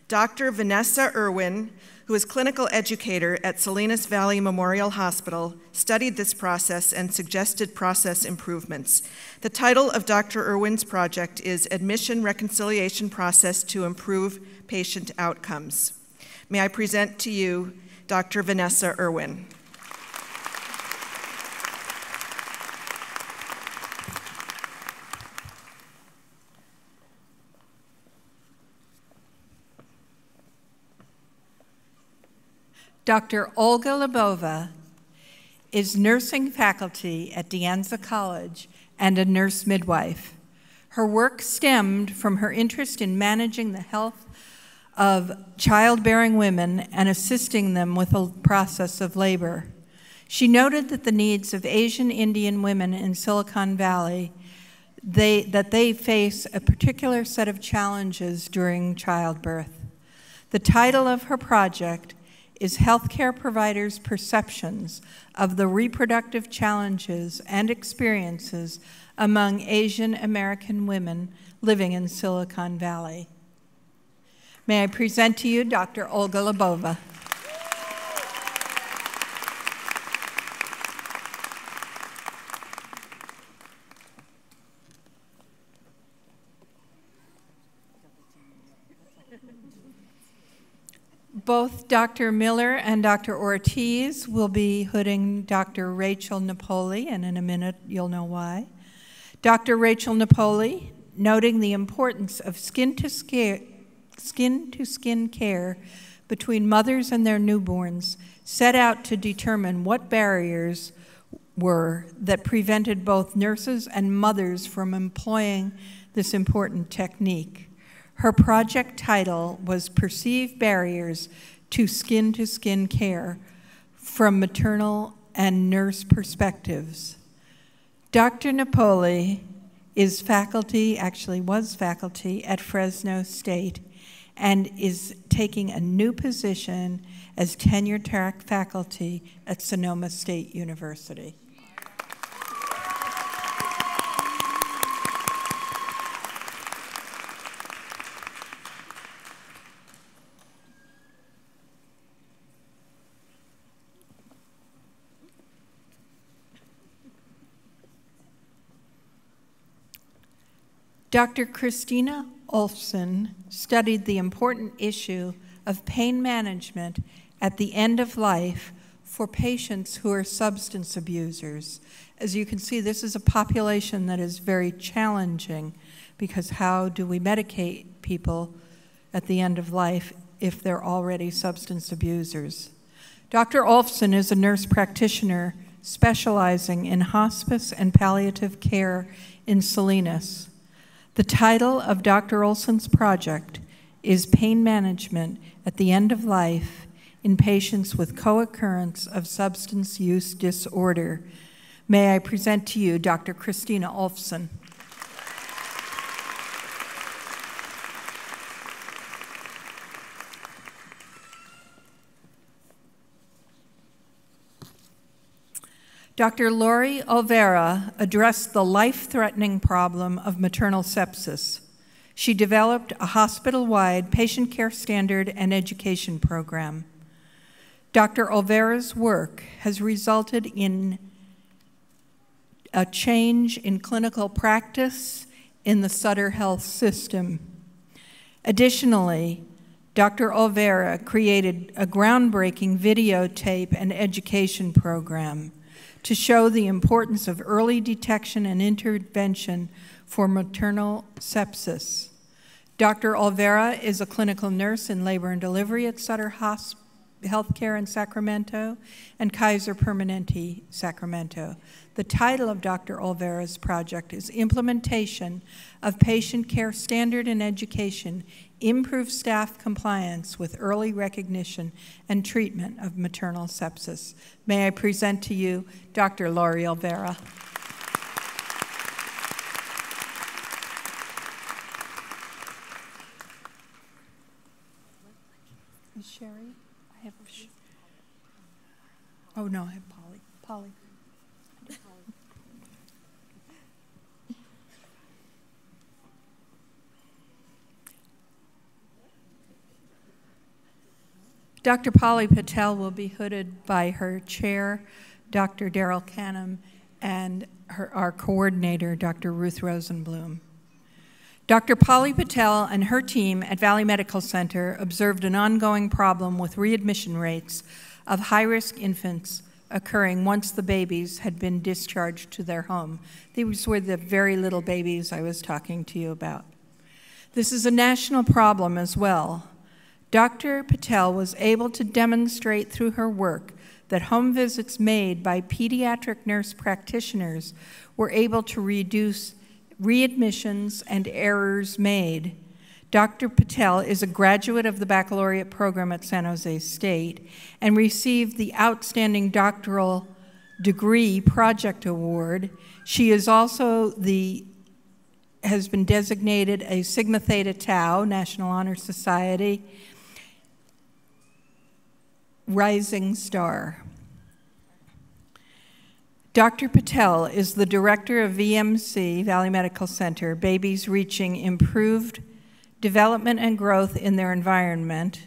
Dr. Vanessa Irwin, who is clinical educator at Salinas Valley Memorial Hospital, studied this process and suggested process improvements. The title of Dr. Irwin's project is Admission Reconciliation Process to Improve Patient Outcomes. May I present to you Dr. Vanessa Irwin. Dr. Olga Labova is nursing faculty at De Anza College and a nurse midwife. Her work stemmed from her interest in managing the health of childbearing women and assisting them with the process of labor. She noted that the needs of Asian Indian women in Silicon Valley, that they face a particular set of challenges during childbirth. The title of her project is Healthcare Providers' Perceptions of the Reproductive Challenges and Experiences among Asian American Women Living in Silicon Valley. May I present to you Dr. Olga Labova. Both Dr. Miller and Dr. Ortiz will be hooding Dr. Rachel Napoli, and in a minute you'll know why. Dr. Rachel Napoli noting the importance of skin-to-skin care between mothers and their newborns, set out to determine what barriers were that prevented both nurses and mothers from employing this important technique. Her project title was Perceived Barriers to Skin Care from Maternal and Nurse Perspectives. Dr. Napoli is faculty, actually was faculty at Fresno State, and is taking a new position as tenure-track faculty at Sonoma State University. Dr. Christina Olfson studied the important issue of pain management at the end of life for patients who are substance abusers. As you can see, this is a population that is very challenging, because how do we medicate people at the end of life if they're already substance abusers? Dr. Olfson is a nurse practitioner specializing in hospice and palliative care in Salinas. The title of Dr. Olson's project is Pain Management at the End of Life in Patients with Co-Occurrence of Substance Use Disorder. May I present to you Dr. Christina Olfson. Dr. Lori Olvera addressed the life-threatening problem of maternal sepsis. She developed a hospital-wide patient care standard and education program. Dr. Olvera's work has resulted in a change in clinical practice in the Sutter Health System. Additionally, Dr. Olvera created a groundbreaking videotape and education program to show the importance of early detection and intervention for maternal sepsis. Dr. Olvera is a clinical nurse in labor and delivery at Sutter Healthcare in Sacramento and Kaiser Permanente, Sacramento. The title of Dr. Olvera's project is Implementation of Patient Care Standard and Education, Improve Staff Compliance with Early Recognition and Treatment of Maternal Sepsis. May I present to you Dr. Lori Olvera. Is Sherry? I have. Oh no, I have Polly. Polly. Dr. Polly Patel will be hooded by her chair, Dr. Daryl Canham, and our coordinator, Dr. Ruth Rosenblum. Dr. Polly Patel and her team at Valley Medical Center observed an ongoing problem with readmission rates of high-risk infants occurring once the babies had been discharged to their home. These were the very little babies I was talking to you about. This is a national problem as well. Dr. Patel was able to demonstrate through her work that home visits made by pediatric nurse practitioners were able to reduce readmissions and errors made. Dr. Patel is a graduate of the baccalaureate program at San Jose State and received the Outstanding Doctoral Degree Project Award. She is also has been designated a Sigma Theta Tau, National Honor Society, Rising Star. Dr. Patel is the director of VMC, Valley Medical Center, Babies Reaching Improved Development and Growth in Their Environment,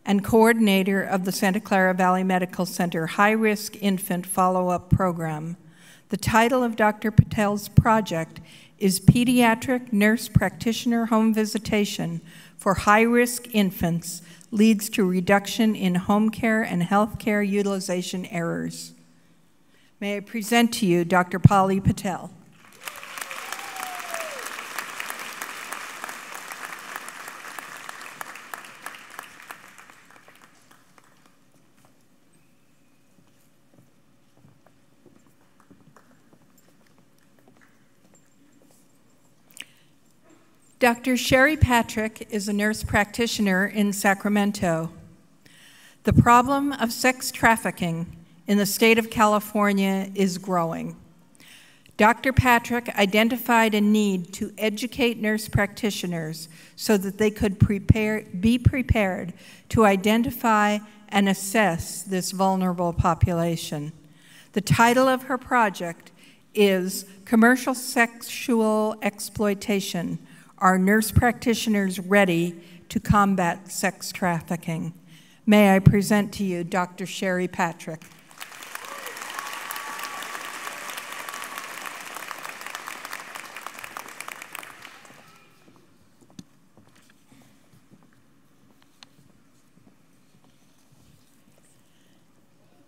and coordinator of the Santa Clara Valley Medical Center High Risk Infant Follow-Up Program. The title of Dr. Patel's project is Pediatric Nurse Practitioner Home Visitation for High-Risk Infants Leads to Reduction in Home Care and Health Care Utilization Errors. May I present to you Dr. Polly Patel. Dr. Sherry Patrick is a nurse practitioner in Sacramento. The problem of sex trafficking in the state of California is growing. Dr. Patrick identified a need to educate nurse practitioners so that they could be prepared to identify and assess this vulnerable population. The title of her project is Commercial Sexual Exploitation: Are Nurse Practitioners Ready to Combat Sex Trafficking? May I present to you Dr. Sherry Patrick.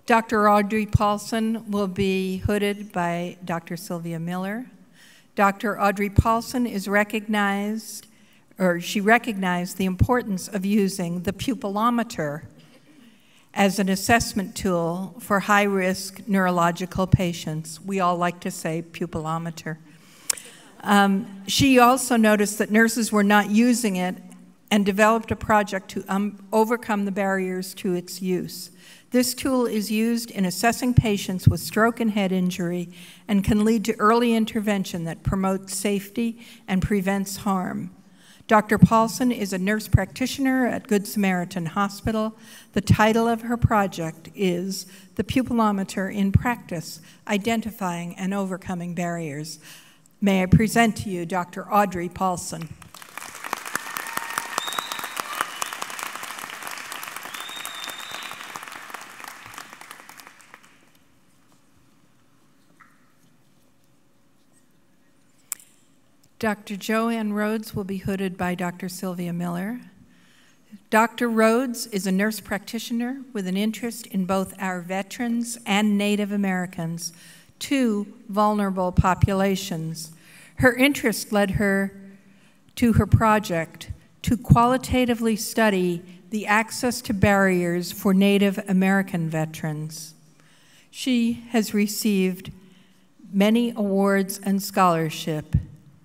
Dr. Audrey Paulson will be hooded by Dr. Sylvia Miller. Dr. Audrey Paulson is recognized the importance of using the pupillometer as an assessment tool for high-risk neurological patients. We all like to say pupillometer. She also noticed that nurses were not using it and developed a project to overcome the barriers to its use. This tool is used in assessing patients with stroke and head injury and can lead to early intervention that promotes safety and prevents harm. Dr. Paulson is a nurse practitioner at Good Samaritan Hospital. The title of her project is The Pupillometer in Practice: Identifying and Overcoming Barriers. May I present to you Dr. Audrey Paulson. Dr. Joanne Rhodes will be hooded by Dr. Sylvia Miller. Dr. Rhodes is a nurse practitioner with an interest in both our veterans and Native Americans, two vulnerable populations. Her interest led her to her project to qualitatively study the access to barriers for Native American veterans. She has received many awards and scholarship.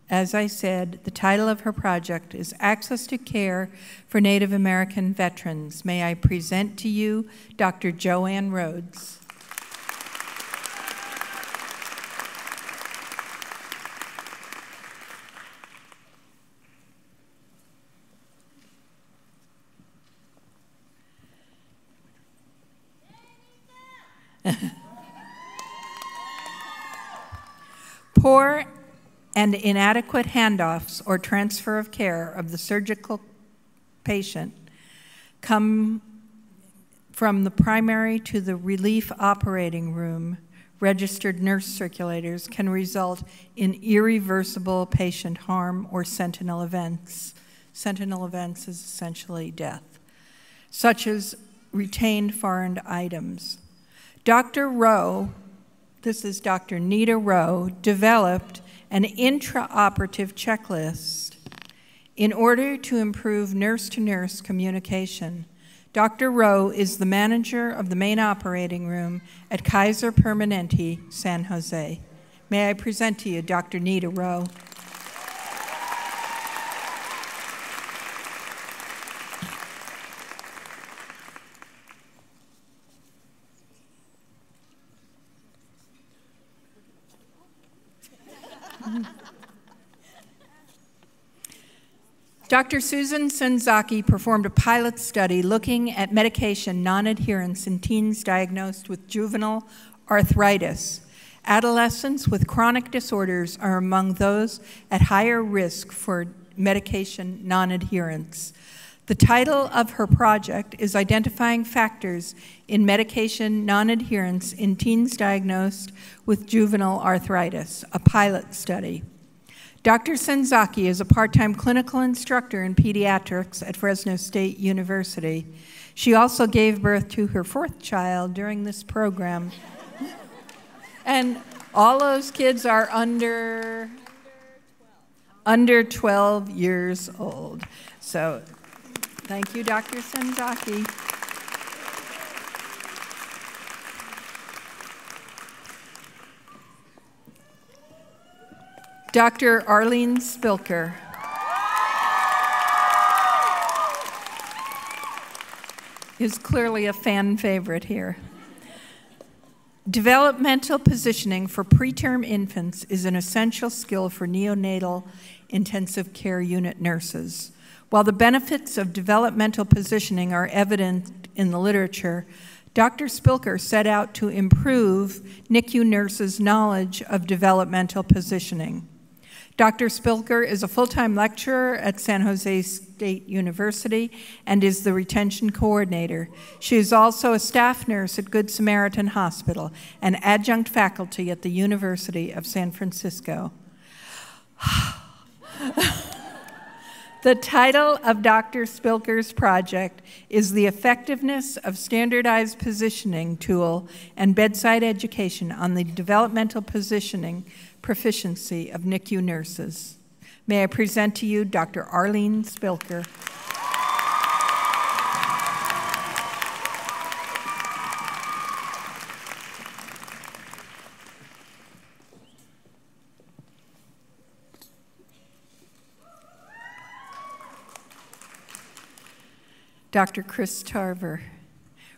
As I said, the title of her project is Access to Care for Native American Veterans. May I present to you Dr. Joanne Rhodes. Poor and inadequate handoffs or transfer of care of the surgical patient come from the primary to the relief operating room. Registered nurse circulators can result in irreversible patient harm or sentinel events. Sentinel events is essentially death, such as retained foreign items. Dr. Rowe, this is Dr. Nita Rowe, developed an intraoperative checklist in order to improve nurse-to-nurse communication. Dr. Rowe is the manager of the main operating room at Kaiser Permanente, San Jose. May I present to you Dr. Nita Rowe. Dr. Susan Senzaki performed a pilot study looking at medication non-adherence in teens diagnosed with juvenile arthritis. Adolescents with chronic disorders are among those at higher risk for medication non-adherence. The title of her project is Identifying Factors in Medication Non-Adherence in Teens Diagnosed with Juvenile Arthritis, a pilot study. Dr. Senzaki is a part-time clinical instructor in pediatrics at Fresno State University. She also gave birth to her fourth child during this program. And all those kids are under 12 years old. So thank you, Dr. Senzaki. Dr. Arlene Spilker. is clearly a fan favorite here. Developmental positioning for preterm infants is an essential skill for neonatal intensive care unit nurses. While the benefits of developmental positioning are evident in the literature, Dr. Spilker set out to improve NICU nurses' knowledge of developmental positioning. Dr. Spilker is a full-time lecturer at San Jose State University and is the retention coordinator. She is also a staff nurse at Good Samaritan Hospital and adjunct faculty at the University of San Francisco. The title of Dr. Spilker's project is The Effectiveness of Standardized Positioning Tool and Bedside Education on the Developmental Positioning Proficiency of NICU Nurses. May I present to you Dr. Arlene Spilker. Dr. Chris Tarver.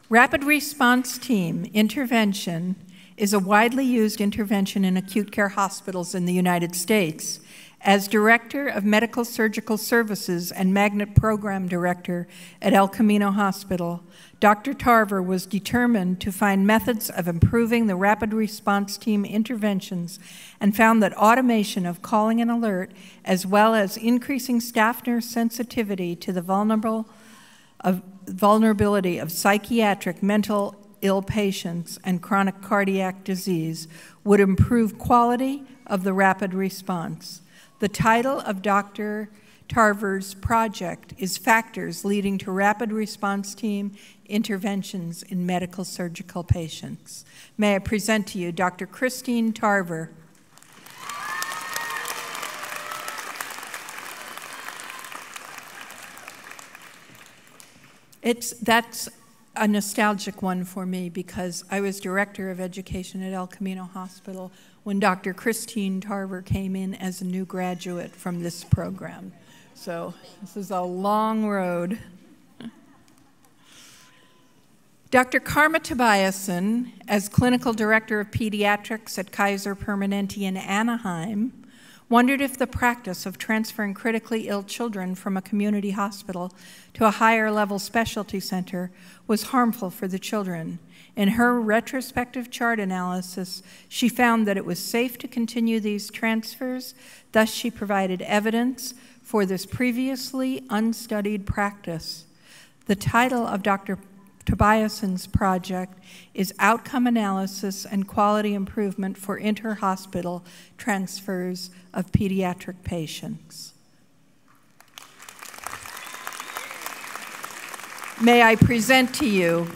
Rapid Response Team Intervention is a widely used intervention in acute care hospitals in the United States. As Director of Medical Surgical Services and Magnet Program Director at El Camino Hospital, Dr. Tarver was determined to find methods of improving the rapid response team interventions and found that automation of calling and alert, as well as increasing staff nurse sensitivity to the vulnerability of psychiatric, mental ill patients and chronic cardiac disease, would improve quality of the rapid response. The title of Dr. Tarver's project is Factors Leading to Rapid Response Team Interventions in Medical Surgical Patients. May I present to you Dr. Christine Tarver. That's a nostalgic one for me because I was Director of Education at El Camino Hospital when Dr. Christine Tarver came in as a new graduate from this program. So this is a long road. Dr. Karma Tobiasen, as Clinical Director of Pediatrics at Kaiser Permanente in Anaheim, wondered if the practice of transferring critically ill children from a community hospital to a higher level specialty center was harmful for the children. In her retrospective chart analysis, she found that it was safe to continue these transfers. Thus, she provided evidence for this previously unstudied practice. The title of Dr. Tobiasen's project is Outcome Analysis and Quality Improvement for Inter-Hospital Transfers of Pediatric Patients. May I present to you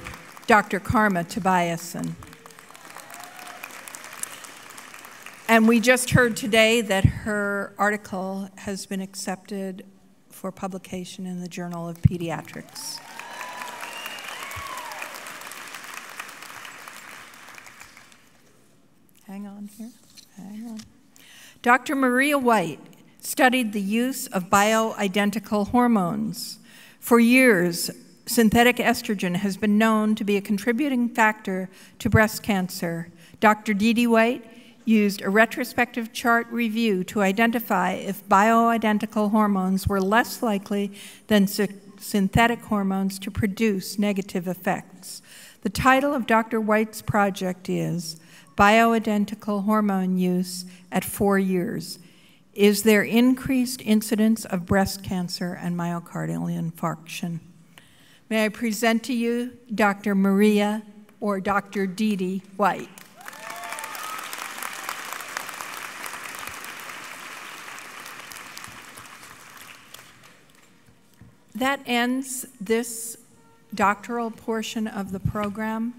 Dr. Karma Tobiasen. And we just heard today that her article has been accepted for publication in the Journal of Pediatrics. Hang on here, hang on. Dr. Maria White studied the use of bioidentical hormones. For years, synthetic estrogen has been known to be a contributing factor to breast cancer. Dr. Dee White used a retrospective chart review to identify if bioidentical hormones were less likely than synthetic hormones to produce negative effects. The title of Dr. White's project is Bioidentical Hormone Use at 4 Years. Is there increased incidence of breast cancer and myocardial infarction? May I present to you Dr. Maria or Dr. Dee White. That ends this doctoral portion of the program.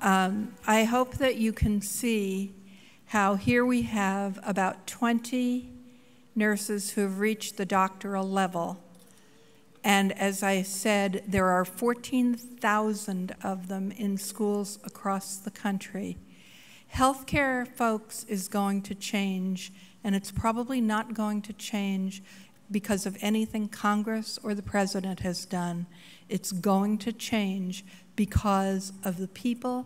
I hope that you can see how here we have about 20 nurses who have reached the doctoral level. And as I said, there are 14,000 of them in schools across the country. Healthcare, folks, is going to change, and it's probably not going to change because of anything Congress or the President has done. It's going to change because of the people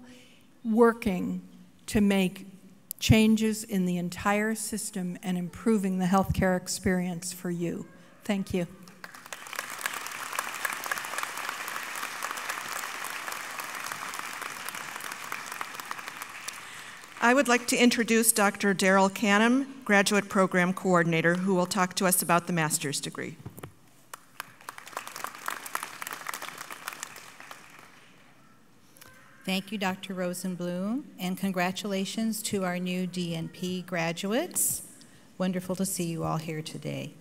working to make changes in the entire system and improving the healthcare experience for you. Thank you. I would like to introduce Dr. Daryl Canham, Graduate Program Coordinator, who will talk to us about the master's degree. Thank you, Dr. Rosenblum, and congratulations to our new DNP graduates. Wonderful to see you all here today.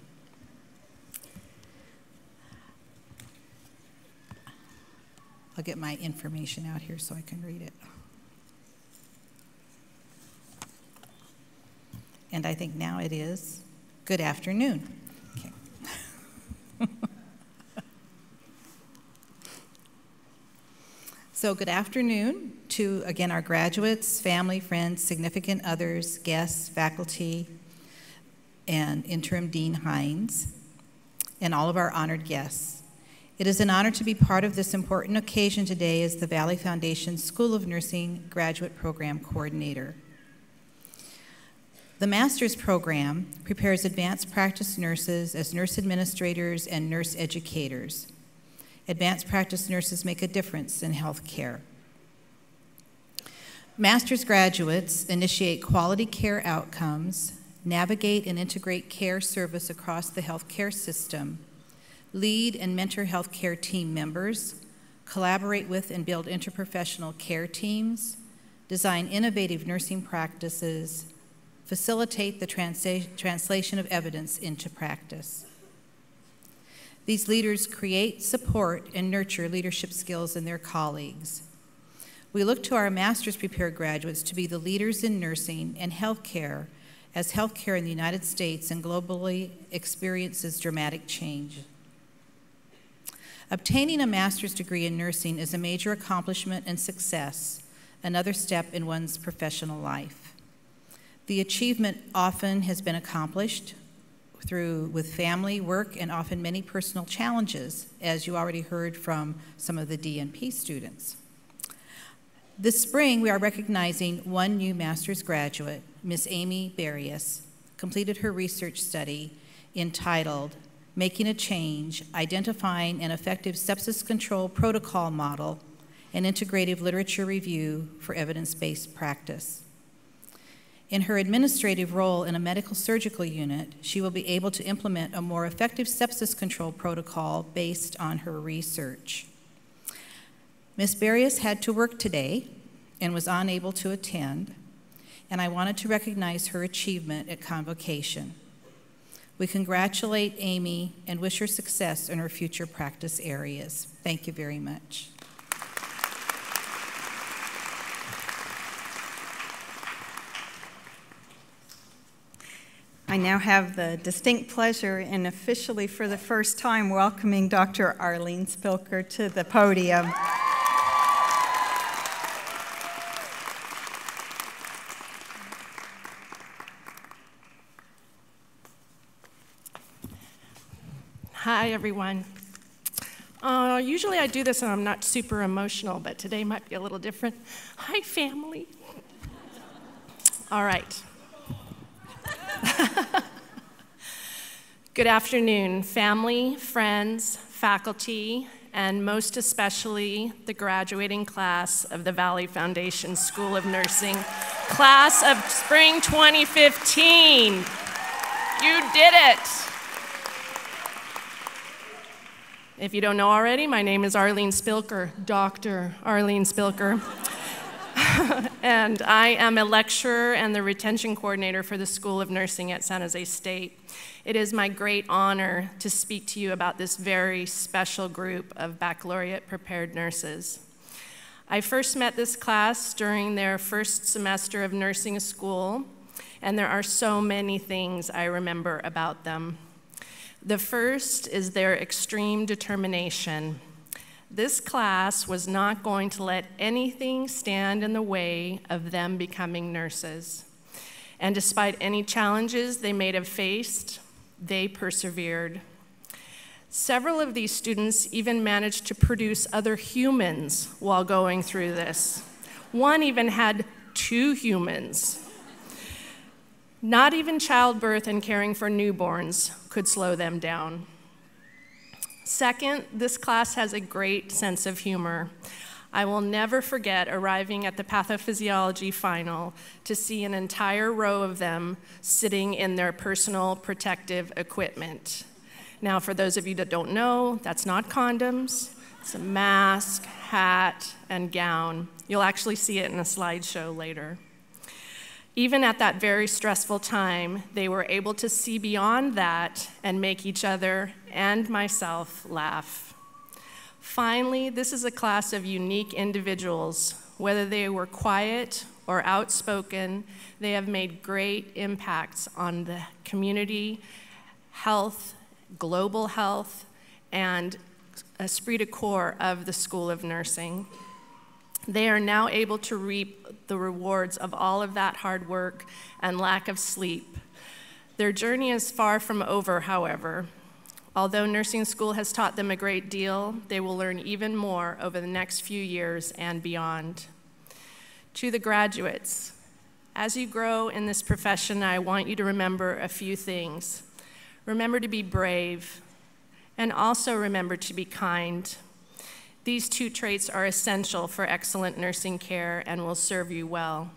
I'll get my information out here so I can read it. And I think now it is good afternoon. Okay. So good afternoon to, again, our graduates, family, friends, significant others, guests, faculty, and Interim Dean Hines, and all of our honored guests. It is an honor to be part of this important occasion today as the Valley Foundation School of Nursing Graduate Program Coordinator. The master's program prepares advanced practice nurses as nurse administrators and nurse educators. Advanced practice nurses make a difference in healthcare. Master's graduates initiate quality care outcomes, navigate and integrate care service across the healthcare system, lead and mentor healthcare team members, collaborate with and build interprofessional care teams, design innovative nursing practices, facilitate the translation of evidence into practice. These leaders create, support, and nurture leadership skills in their colleagues. We look to our master's prepared graduates to be the leaders in nursing and healthcare as healthcare in the United States and globally experiences dramatic change. Obtaining a master's degree in nursing is a major accomplishment and success, another step in one's professional life. The achievement often has been accomplished with family, work, and often many personal challenges, as you already heard from some of the DNP students. This spring, we are recognizing one new master's graduate, Miss Amy Barrios, completed her research study entitled Making a Change, Identifying an Effective Sepsis Control Protocol Model, an Integrative Literature Review for Evidence-Based Practice. In her administrative role in a medical surgical unit, she will be able to implement a more effective sepsis control protocol based on her research. Ms. Barrios had to work today and was unable to attend, and I wanted to recognize her achievement at Convocation. We congratulate Amy and wish her success in her future practice areas. Thank you very much. I now have the distinct pleasure in officially for the first time welcoming Dr. Arlene Spilker to the podium. Hi, everyone. Usually I do this and I'm not super emotional, but today might be a little different. Hi, family. All right. Good afternoon, family, friends, faculty, and most especially the graduating class of the Valley Foundation School of Nursing, class of spring 2015. You did it. If you don't know already, my name is Arlene Spilker, Dr. Arlene Spilker. And I am a lecturer and the retention coordinator for the School of Nursing at San Jose State. It is my great honor to speak to you about this very special group of baccalaureate prepared nurses. I first met this class during their first semester of nursing school, and there are so many things I remember about them. The first is their extreme determination. This class was not going to let anything stand in the way of them becoming nurses. And despite any challenges they may have faced, They persevered. Several of these students even managed to produce other humans while going through this. One even had 2 humans. Not even childbirth and caring for newborns could slow them down. Second, this class has a great sense of humor. I will never forget arriving at the pathophysiology final to see an entire row of them sitting in their personal protective equipment. Now, for those of you that don't know, that's not condoms. It's a mask, hat, and gown. You'll actually see it in a slideshow later. Even at that very stressful time, they were able to see beyond that and make each other and myself laugh. Finally, this is a class of unique individuals. Whether they were quiet or outspoken, they have made great impacts on the community, health, global health, and esprit de corps of the School of Nursing. They are now able to reap the rewards of all of that hard work and lack of sleep. Their journey is far from over, however. Although nursing school has taught them a great deal, they will learn even more over the next few years and beyond. To the graduates, as you grow in this profession, I want you to remember a few things. Remember to be brave, and also remember to be kind. These 2 traits are essential for excellent nursing care and will serve you well.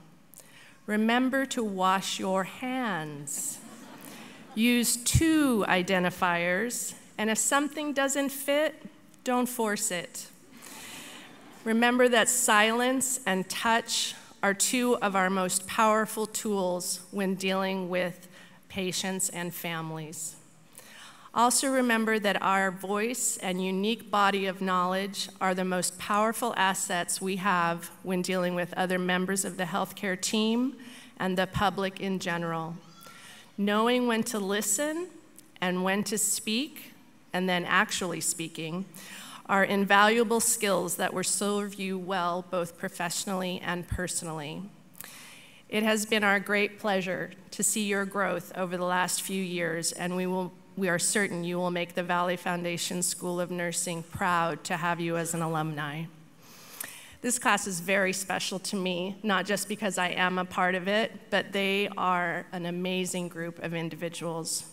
Remember to wash your hands. Use 2 identifiers, and if something doesn't fit, don't force it. Remember that silence and touch are 2 of our most powerful tools when dealing with patients and families. Also remember that our voice and unique body of knowledge are the most powerful assets we have when dealing with other members of the healthcare team and the public in general. Knowing when to listen and when to speak, and then actually speaking, are invaluable skills that will serve you well both professionally and personally. It has been our great pleasure to see your growth over the last few years, and we are certain you will make the Valley Foundation School of Nursing proud to have you as an alumni. This class is very special to me, not just because I am a part of it, but they are an amazing group of individuals.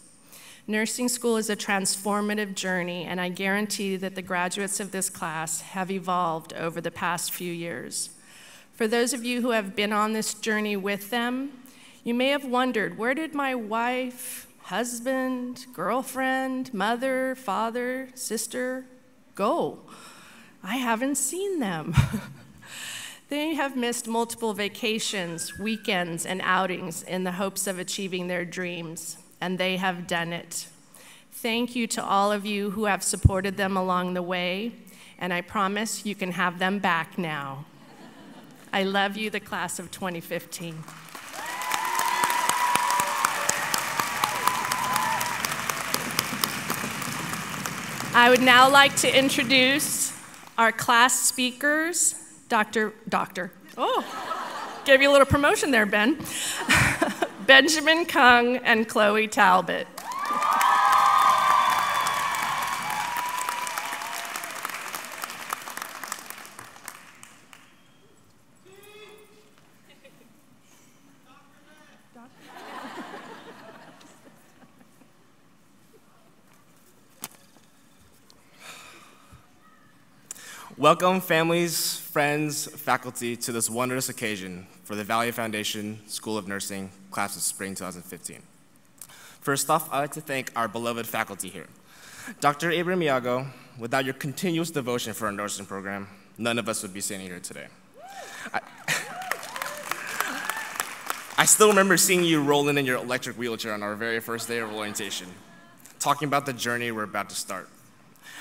Nursing school is a transformative journey, and I guarantee that the graduates of this class have evolved over the past few years. For those of you who have been on this journey with them, you may have wondered, where did my wife, husband, girlfriend, mother, father, sister go? I haven't seen them. They have missed multiple vacations, weekends, and outings in the hopes of achieving their dreams, and they have done it. Thank you to all of you who have supported them along the way, and I promise you can have them back now. I love you, the class of 2015. I would now like to introduce our class speakers, gave you a little promotion there, Ben. Benjamin Kung and Chloe Talbot. Welcome, families, friends, faculty, to this wondrous occasion for the Valley Foundation School of Nursing, class of spring 2015. First off, I'd like to thank our beloved faculty here. Dr. Abraham Iago, without your continuous devotion for our nursing program, none of us would be sitting here today. I still remember seeing you rolling in your electric wheelchair on our very first day of orientation, talking about the journey we're about to start.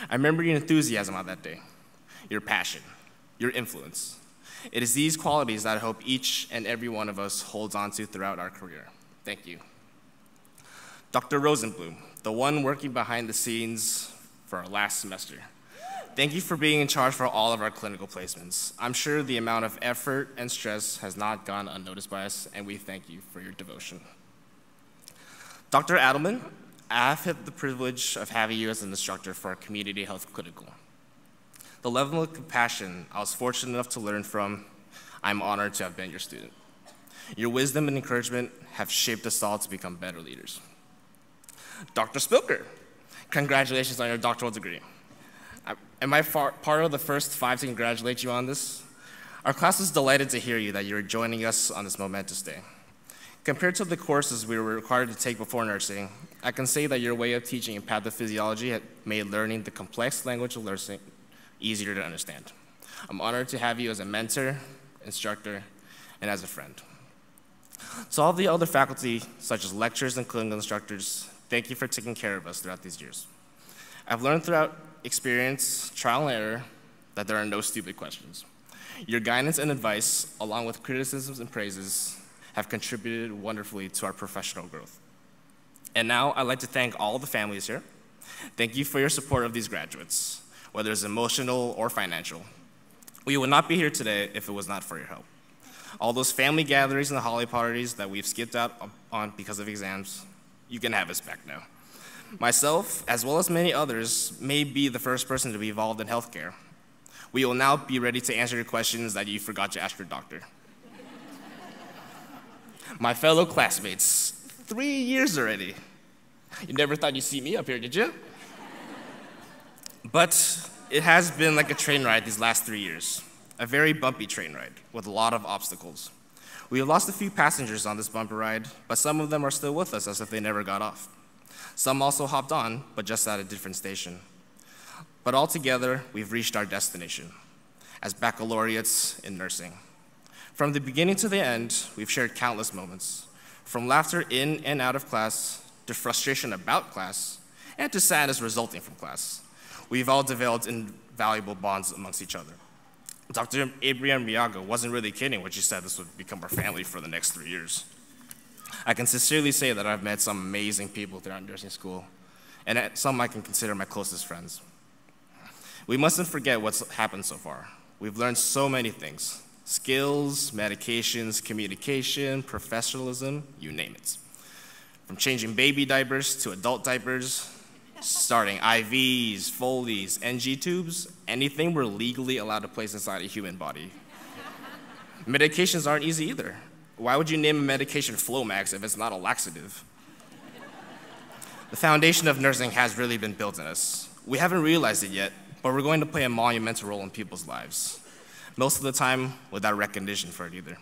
I remember your enthusiasm on that day, your passion, your influence. It is these qualities that I hope each and every one of us holds on to throughout our career. Thank you. Dr. Rosenblum, the one working behind the scenes for our last semester. Thank you for being in charge for all of our clinical placements. I'm sure the amount of effort and stress has not gone unnoticed by us, and we thank you for your devotion. Dr. Adelman, I have had the privilege of having you as an instructor for our community health clinical. The level of compassion I was fortunate enough to learn from, I'm honored to have been your student. Your wisdom and encouragement have shaped us all to become better leaders. Dr. Spilker, congratulations on your doctoral degree. Am I part of the first 5 to congratulate you on this? Our class is delighted to hear you that you're joining us on this momentous day. Compared to the courses we were required to take before nursing, I can say that your way of teaching in pathophysiology had made learning the complex language of nursing easier to understand. I'm honored to have you as a mentor, instructor, and as a friend. To all the other faculty, such as lecturers and clinical instructors, thank you for taking care of us throughout these years. I've learned throughout experience, trial and error, that there are no stupid questions. Your guidance and advice, along with criticisms and praises, have contributed wonderfully to our professional growth. And now I'd like to thank all the families here. Thank you for your support of these graduates, whether it's emotional or financial. We would not be here today if it was not for your help. All those family gatherings and the holiday parties that we've skipped out on because of exams, you can have us back now. Myself, as well as many others, may be the first person to be involved in healthcare. We will now be ready to answer your questions that you forgot to ask your doctor. My fellow classmates, 3 years already. You never thought you'd see me up here, did you? But it has been like a train ride these last 3 years. A very bumpy train ride with a lot of obstacles. We have lost a few passengers on this bumpy ride, but some of them are still with us as if they never got off. Some also hopped on, but just at a different station. But altogether, we've reached our destination as baccalaureates in nursing. From the beginning to the end, we've shared countless moments, from laughter in and out of class, to frustration about class, and to sadness resulting from class. We've all developed invaluable bonds amongst each other. Dr. Abraham Miyago wasn't really kidding when she said this would become our family for the next 3 years. I can sincerely say that I've met some amazing people throughout nursing school, and some I can consider my closest friends. We mustn't forget what's happened so far. We've learned so many things: skills, medications, communication, professionalism, you name it. From changing baby diapers to adult diapers, starting IVs, Foleys, NG tubes, anything we're legally allowed to place inside a human body. Medications aren't easy either. Why would you name a medication Flomax if it's not a laxative? The foundation of nursing has really been built in us. We haven't realized it yet, but we're going to play a monumental role in people's lives. Most of the time, without recognition for it either.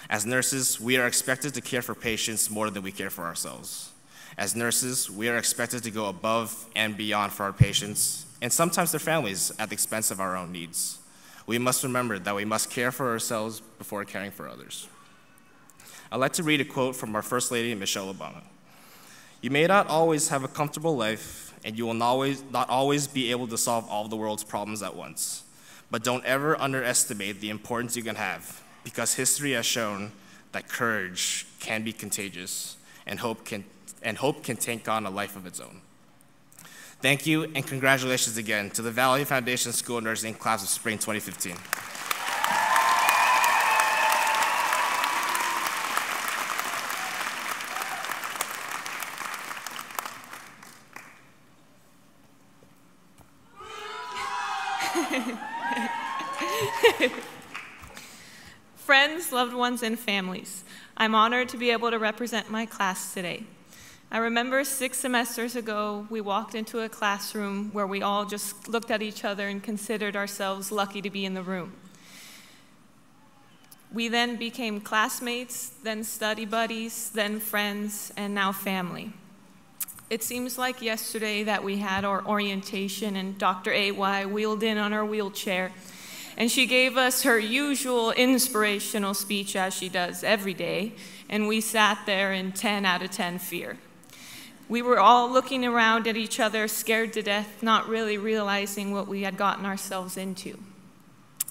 As nurses, we are expected to care for patients more than we care for ourselves. As nurses, we are expected to go above and beyond for our patients, and sometimes their families at the expense of our own needs. We must remember that we must care for ourselves before caring for others. I'd like to read a quote from our First Lady, Michelle Obama. "You may not always have a comfortable life, and you will not always be able to solve all the world's problems at once. But don't ever underestimate the importance you can have, because history has shown that courage can be contagious, and hope can take on a life of its own." Thank you, and congratulations again to the Valley Foundation School of Nursing class of spring 2015. Friends, loved ones, and families, I'm honored to be able to represent my class today. I remember 6 semesters ago, we walked into a classroom where we all just looked at each other and considered ourselves lucky to be in the room. We then became classmates, then study buddies, then friends, and now family. It seems like yesterday that we had our orientation and Dr. A.Y. wheeled in on her wheelchair, and she gave us her usual inspirational speech as she does every day, and we sat there in 10 out of 10 fear. We were all looking around at each other, scared to death, not really realizing what we had gotten ourselves into.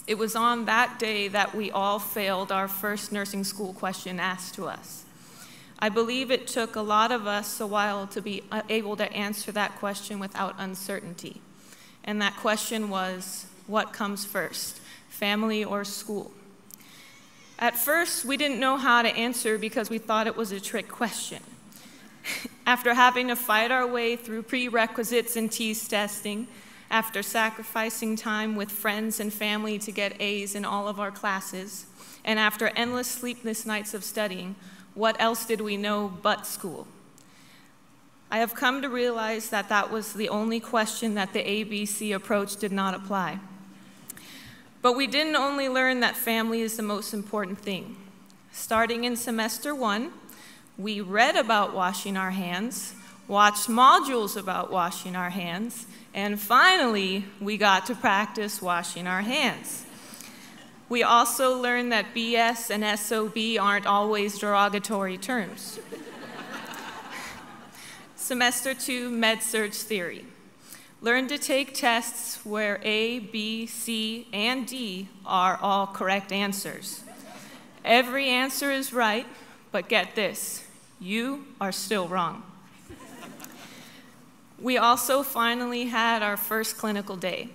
It was on that day that we all failed our first nursing school question asked to us. I believe it took a lot of us a while to be able to answer that question without uncertainty. And that question was, what comes first, family or school? At first, we didn't know how to answer because we thought it was a trick question. After having to fight our way through prerequisites and TEAS testing, after sacrificing time with friends and family to get A's in all of our classes, and after endless sleepless nights of studying, what else did we know but school? I have come to realize that that was the only question that the ABC approach did not apply. But we didn't only learn that family is the most important thing. Starting in semester 1, we read about washing our hands, watched modules about washing our hands, and finally, we got to practice washing our hands. We also learned that BS and SOB aren't always derogatory terms. Semester 2, Med-Surg Theory. Learn to take tests where A, B, C, and D are all correct answers. Every answer is right, but get this, you are still wrong. We also finally had our first clinical day.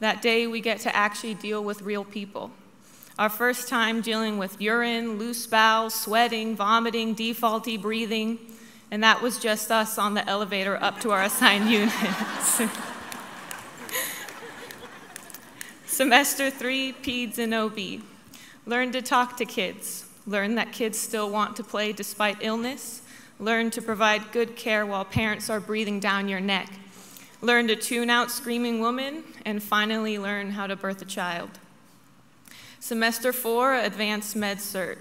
That day we get to actually deal with real people. Our first time dealing with urine, loose bowels, sweating, vomiting, defaulty breathing, and that was just us on the elevator up to our assigned units. Semester 3, Peds and OB. Learn to talk to kids. Learn that kids still want to play despite illness. Learn to provide good care while parents are breathing down your neck. Learn to tune out screaming women, and finally learn how to birth a child. Semester 4, Advanced Med-Surg.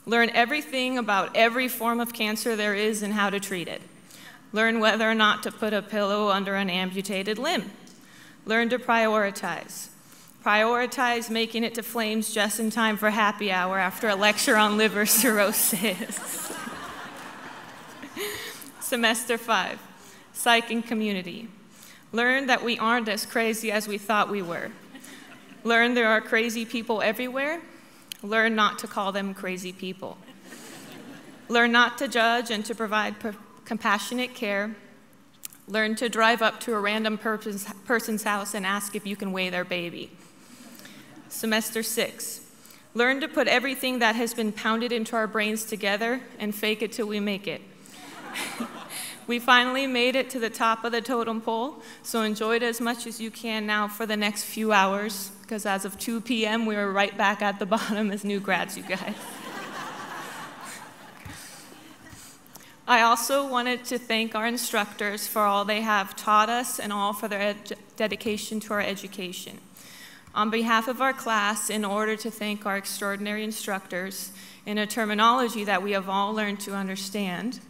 Learn everything about every form of cancer there is and how to treat it. Learn whether or not to put a pillow under an amputated limb. Learn to prioritize. Prioritize making it to Flames just in time for happy hour after a lecture on liver cirrhosis. Semester 5, Psych and Community. Learn that we aren't as crazy as we thought we were. Learn there are crazy people everywhere. Learn not to call them crazy people. Learn not to judge and to provide compassionate care. Learn to drive up to a random person's house and ask if you can weigh their baby. Semester 6, learn to put everything that has been pounded into our brains together and fake it till we make it. We finally made it to the top of the totem pole, so enjoy it as much as you can now for the next few hours, because as of 2 p.m., we were right back at the bottom as new grads, you guys. I also wanted to thank our instructors for all they have taught us and all for their dedication to our education. On behalf of our class, in order to thank our extraordinary instructors in a terminology that we have all learned to understand,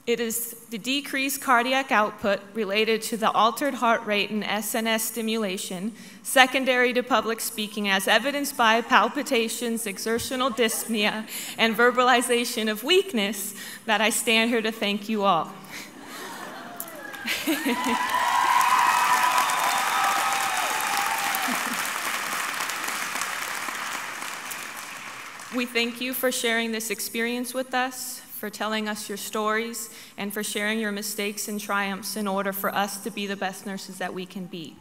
it is the decreased cardiac output related to the altered heart rate and SNS stimulation, secondary to public speaking as evidenced by palpitations, exertional dyspnea, and verbalization of weakness, that I stand here to thank you all. We thank you for sharing this experience with us, for telling us your stories, and for sharing your mistakes and triumphs in order for us to be the best nurses that we can be.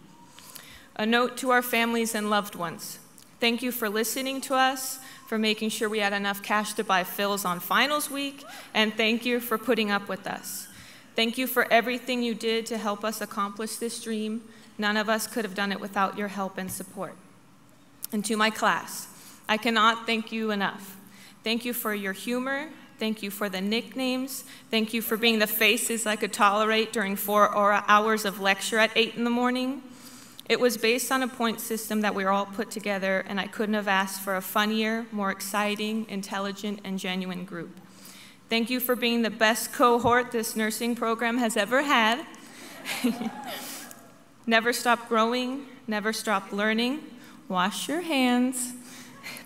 A note to our families and loved ones. Thank you for listening to us, for making sure we had enough cash to buy fills on finals week, and thank you for putting up with us. Thank you for everything you did to help us accomplish this dream. None of us could have done it without your help and support. And to my class, I cannot thank you enough. Thank you for your humor. Thank you for the nicknames. Thank you for being the faces I could tolerate during 4 hours of lecture at 8 in the morning. It was based on a point system that we were all put together, and I couldn't have asked for a funnier, more exciting, intelligent, and genuine group. Thank you for being the best cohort this nursing program has ever had. Never stop growing, never stop learning. Wash your hands.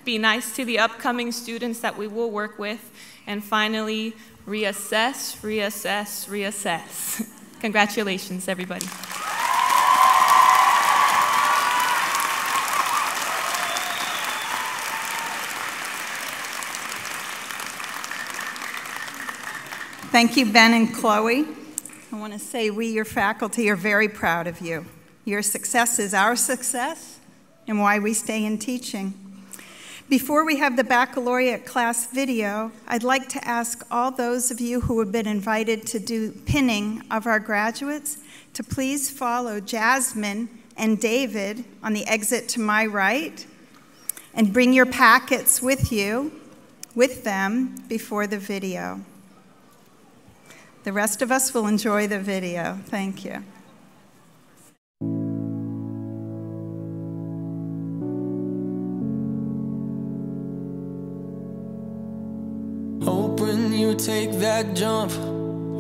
Be nice to the upcoming students that we will work with. And finally, reassess, reassess, reassess. Congratulations, everybody. Thank you, Ben and Chloe. I want to say we, your faculty, are very proud of you. Your success is our success and why we stay in teaching. Before we have the baccalaureate class video, I'd like to ask all those of you who have been invited to do pinning of our graduates to please follow Jasmine and David on the exit to my right, and bring your packets with you, with them, before the video. The rest of us will enjoy the video. Thank you. Hope when you take that jump,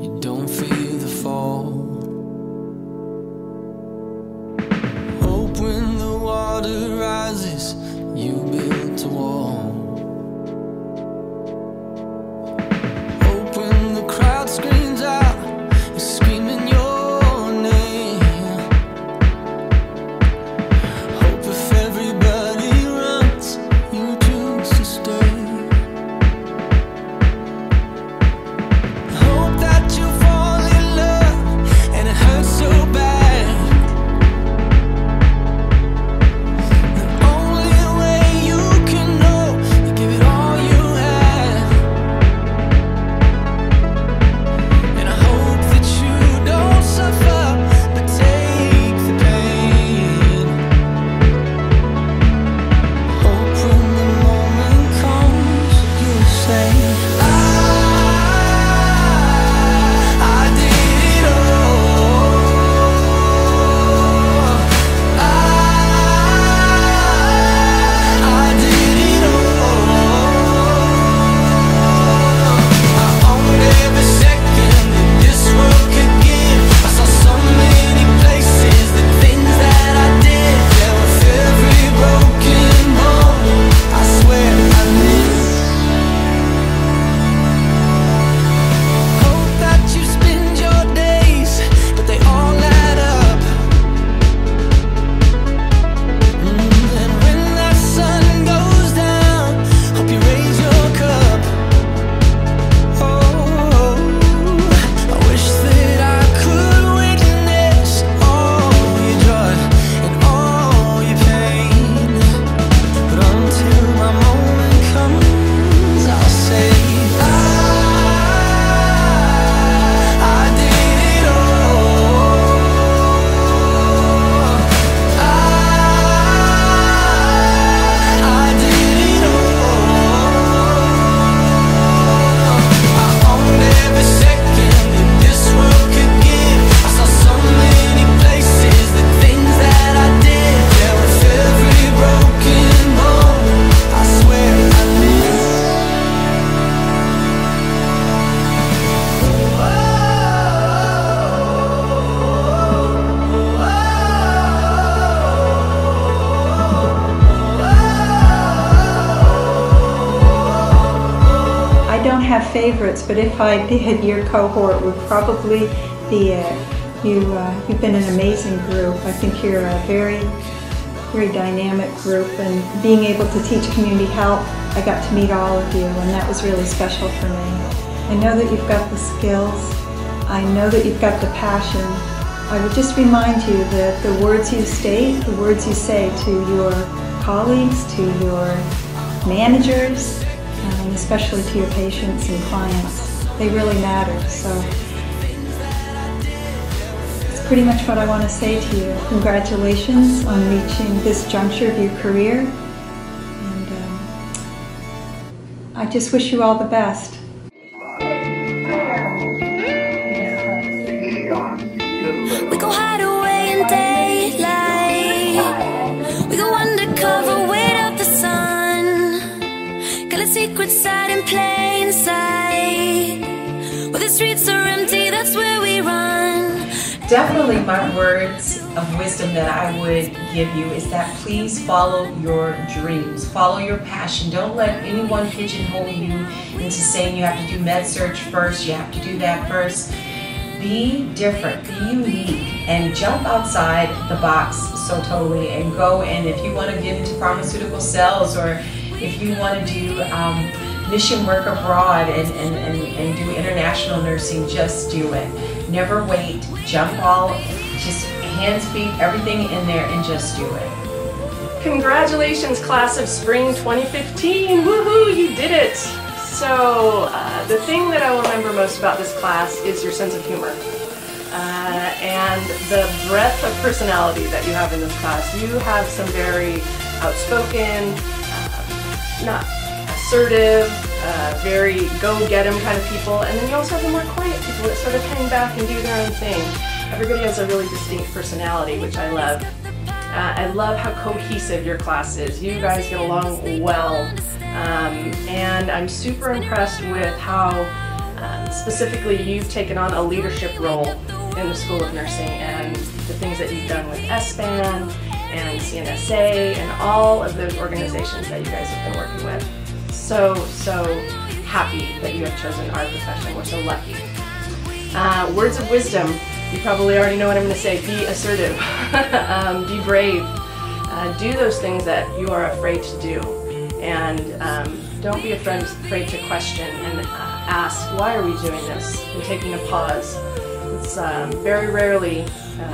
you don't fear the fall. Hope when the water rises, you build a wall. Hope when the crowd screams out, you're screaming your name. Hope if everybody runs, you choose to stay. Hope that you fall in love and it hurts so bad. Favorites, but if I did, your cohort would probably be you've been an amazing group. I think you're a very dynamic group, and being able to teach community health, I got to meet all of you, and that was really special for me. I know that you've got the skills. I know that you've got the passion. I would just remind you that the words you state, the words you say to your colleagues, to your managers, and especially to your patients and clients, they really matter. So that's pretty much what I want to say to you. Congratulations on reaching this juncture of your career, and I just wish you all the best. We go hide away in daylight. We go undercover, wait out the sun. Got a secret side in plain sight. Where the streets are empty, that's where we run. Definitely my words of wisdom that I would give you is that please follow your dreams, follow your passion. Don't let anyone pigeonhole you into saying you have to do med-surg first, you have to do that first. Be different, be unique, and jump outside the box so totally and go. And if you want to get into pharmaceutical sales, or if you want to do mission work abroad and do international nursing, just do it. Never wait, jump all, just hands, feet, everything in there, and just do it. Congratulations, class of spring 2015. Woohoo, you did it. So the thing that I will remember most about this class is your sense of humor and the breadth of personality that you have in this class. You have some very outspoken, not assertive, very go-get-em kind of people, and then you also have the more quiet people that sort of hang back and do their own thing. Everybody has a really distinct personality, which I love. I love how cohesive your class is. You guys get along well, and I'm super impressed with how specifically you've taken on a leadership role in the School of Nursing and the things that you've done with SBAN and CNSA and all of those organizations that you guys have been working with. So happy that you have chosen our profession. We're so lucky. Words of wisdom. You probably already know what I'm going to say. Be assertive. Be brave. Do those things that you are afraid to do. And don't be afraid to question and ask, why are we doing this? And taking a pause. It's very rarely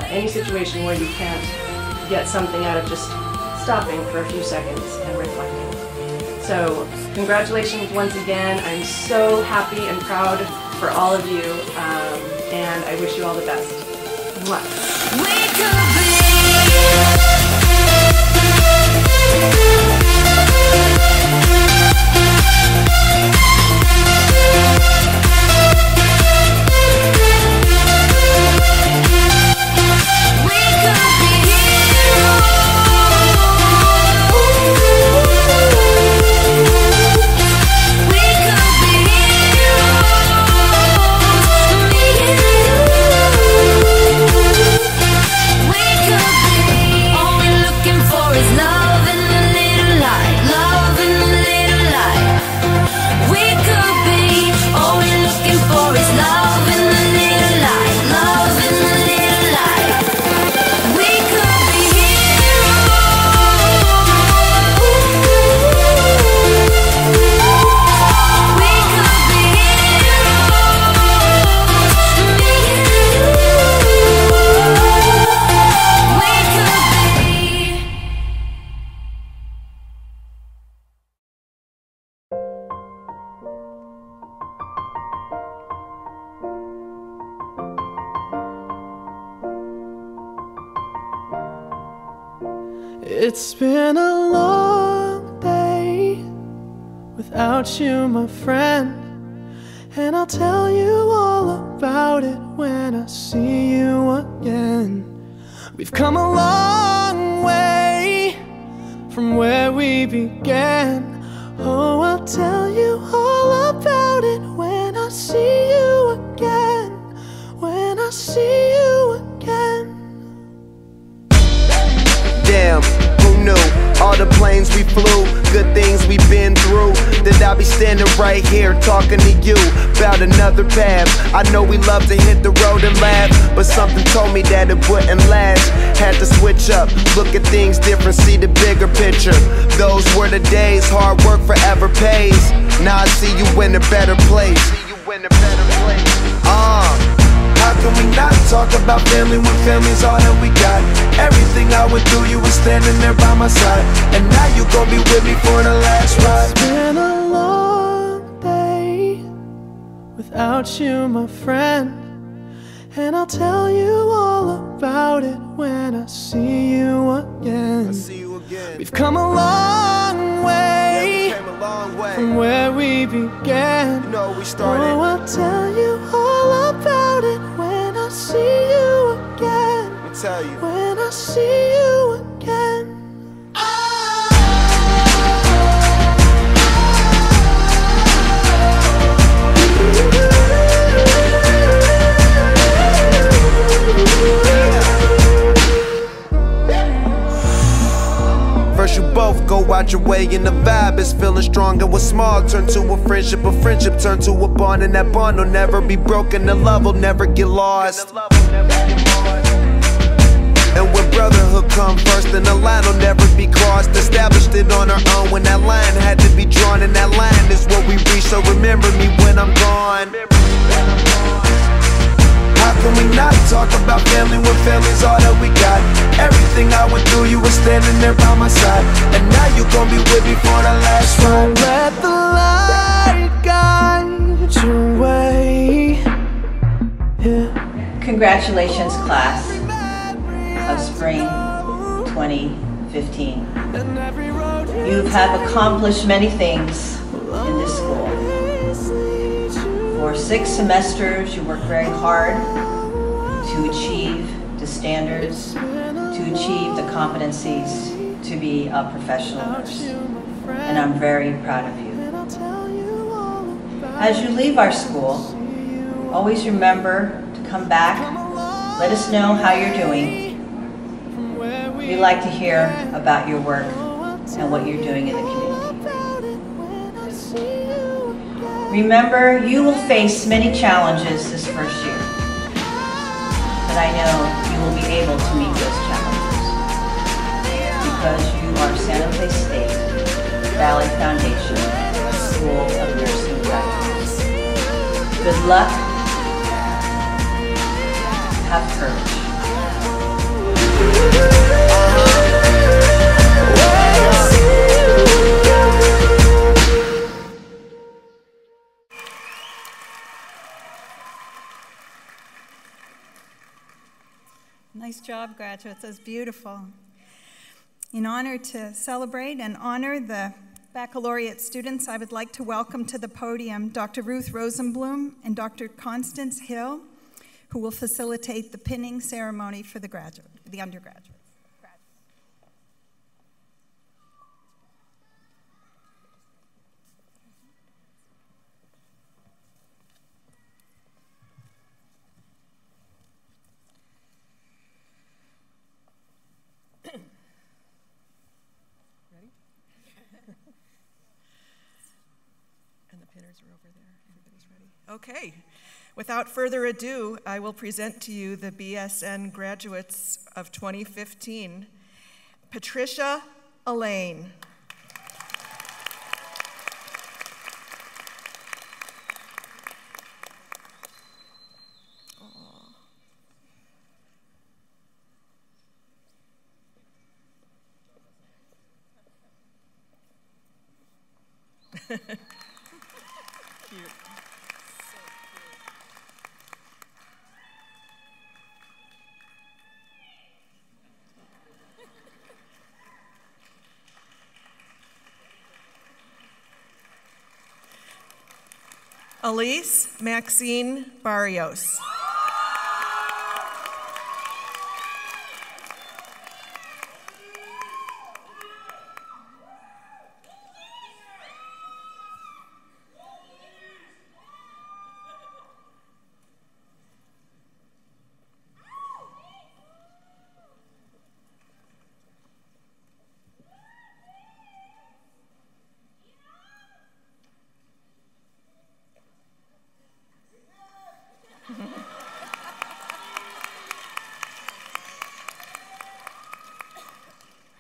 any situation where you can't get something out of just stopping for a few seconds and reflecting. So congratulations once again. I'm so happy and proud for all of you, and I wish you all the best. Mwah. It's been a long day without you, my friend, and I'll tell you all about it when I see you again. We've come a long way from where we began. Oh, I'll tell you all about it when I see you again. When I see you again. Damn, who knew? All the planes we flew, good things we've been through, that I'll be standing right here talking to you about another path. I know we love to hit the road and laugh, but something told me that it wouldn't last. Had to switch up, look at things different, see the bigger picture. Those were the days, hard work forever pays. Now I see you in a better place. How can we not talk about family when family's all that we got? Everything I went through, you were standing there by my side, and now you gon' be with me for the last ride. It's been a long day without you, my friend, and I'll tell you all about it when I see you again. We've come a long way, from where we began. You know, we started. Oh, I'll tell you all about it when I see you again. I'll tell you. When I see you again. First you both go out your way and the vibe is feeling strong, and what's small turn to a friendship turn to a bond, and that bond will never be broken, the love will never get lost. And when brotherhood come first, then the line will never be crossed. Established it on our own when that line had to be drawn, and that line is what we reach, so remember me when I'm gone. How can we not talk about family when family's all that we got? Everything I went through, you were standing there by my side, Congratulations, class of spring 2015. You have accomplished many things in this school. For 6 semesters, you worked very hard to achieve the standards, to achieve the competencies to be a professional nurse. And I'm very proud of you. As you leave our school, always remember to come back, let us know how you're doing. We'd like to hear about your work and what you're doing in the community. Remember, you will face many challenges this first year, but I know you will be able to meet those challenges because you are San Jose State Valley Foundation School of Nursing graduates. Good luck. Have courage. Nice job, graduates. That's beautiful. In honor to celebrate and honor the baccalaureate students, I would like to welcome to the podium Dr. Ruth Rosenblum and Dr. Constance Hill, who will facilitate the pinning ceremony for the undergraduates. Ready? And the pinners are over there. Everybody's ready. Okay. Without further ado, I will present to you the BSN graduates of 2015. Patricia Elaine. Cute. Elise Maxine Barrios.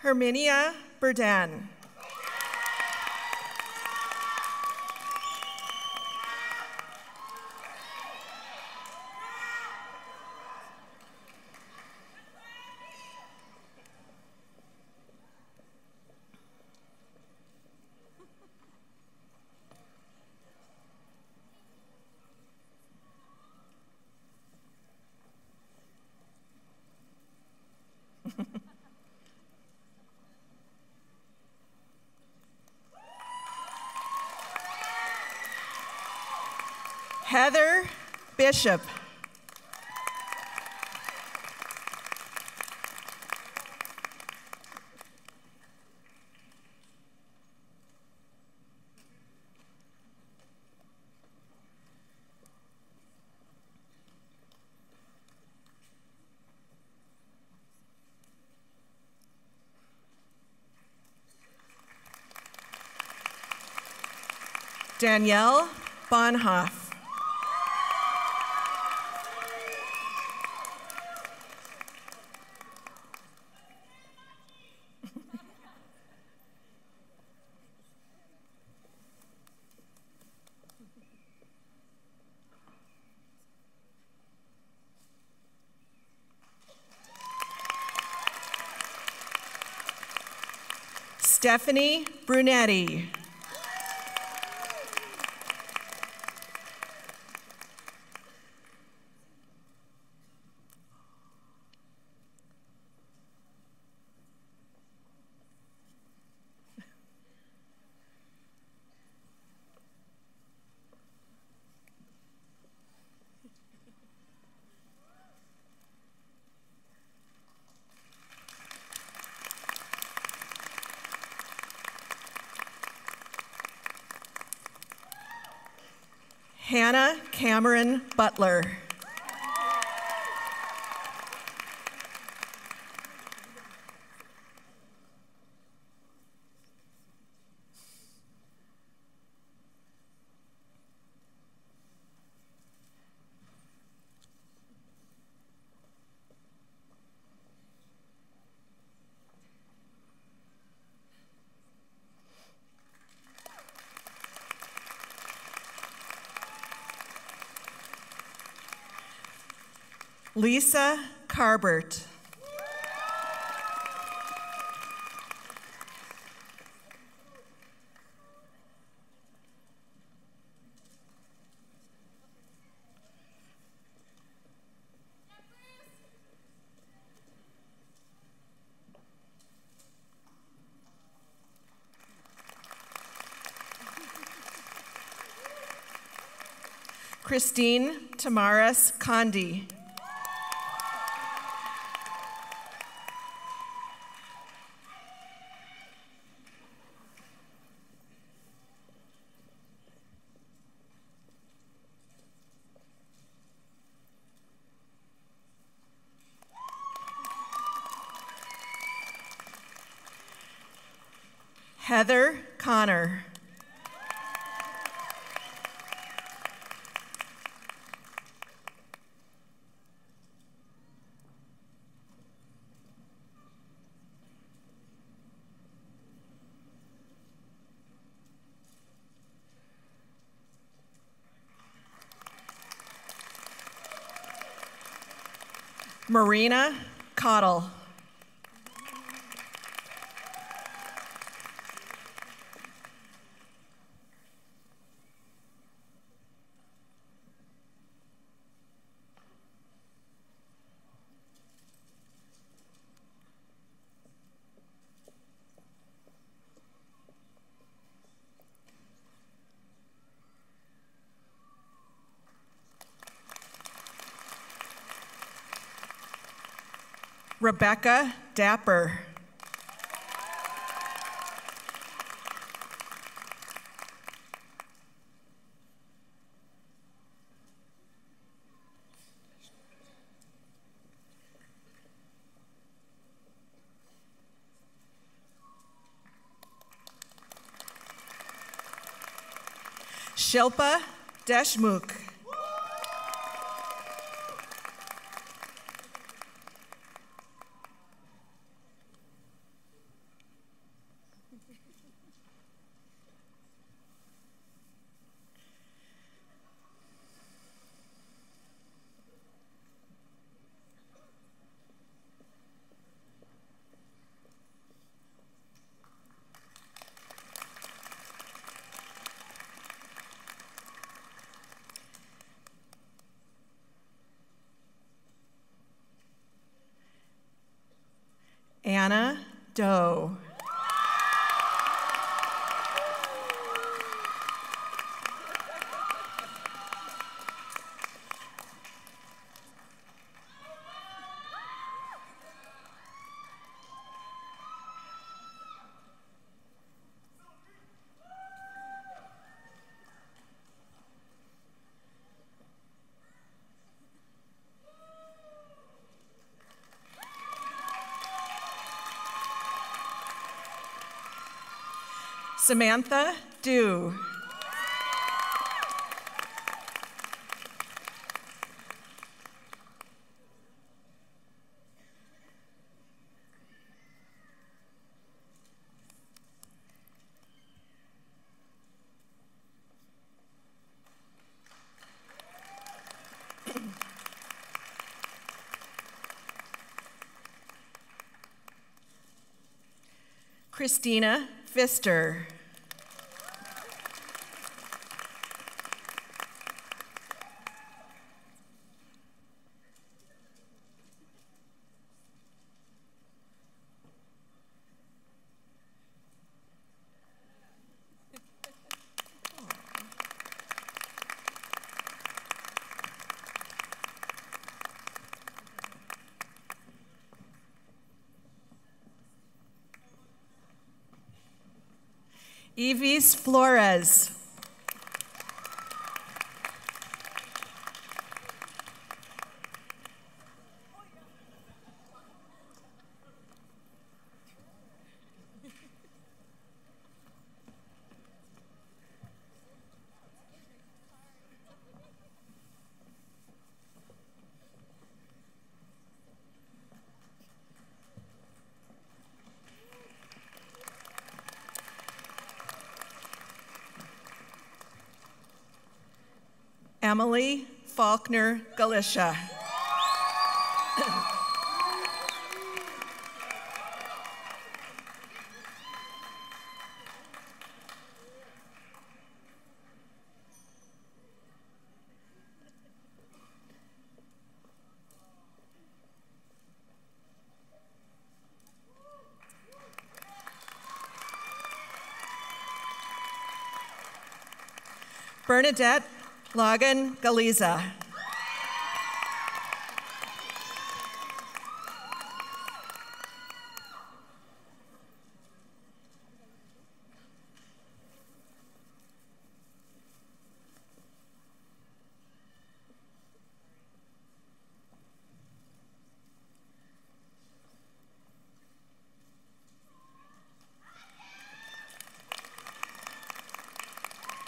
Herminia Burdan. Heather Bishop. Danielle Bonhoff. Stephanie Brunetti. Hannah Cameron Butler. Lisa Carbert. Christine Tamaris Condi. Heather Connor. Marina Cottle. Rebecca Dapper. Shilpa Deshmukh. Anna Doe. Samantha Dew. Christina Pfister. Evis Flores. Emily Faulkner Galicia. Bernadette Logan Galiza.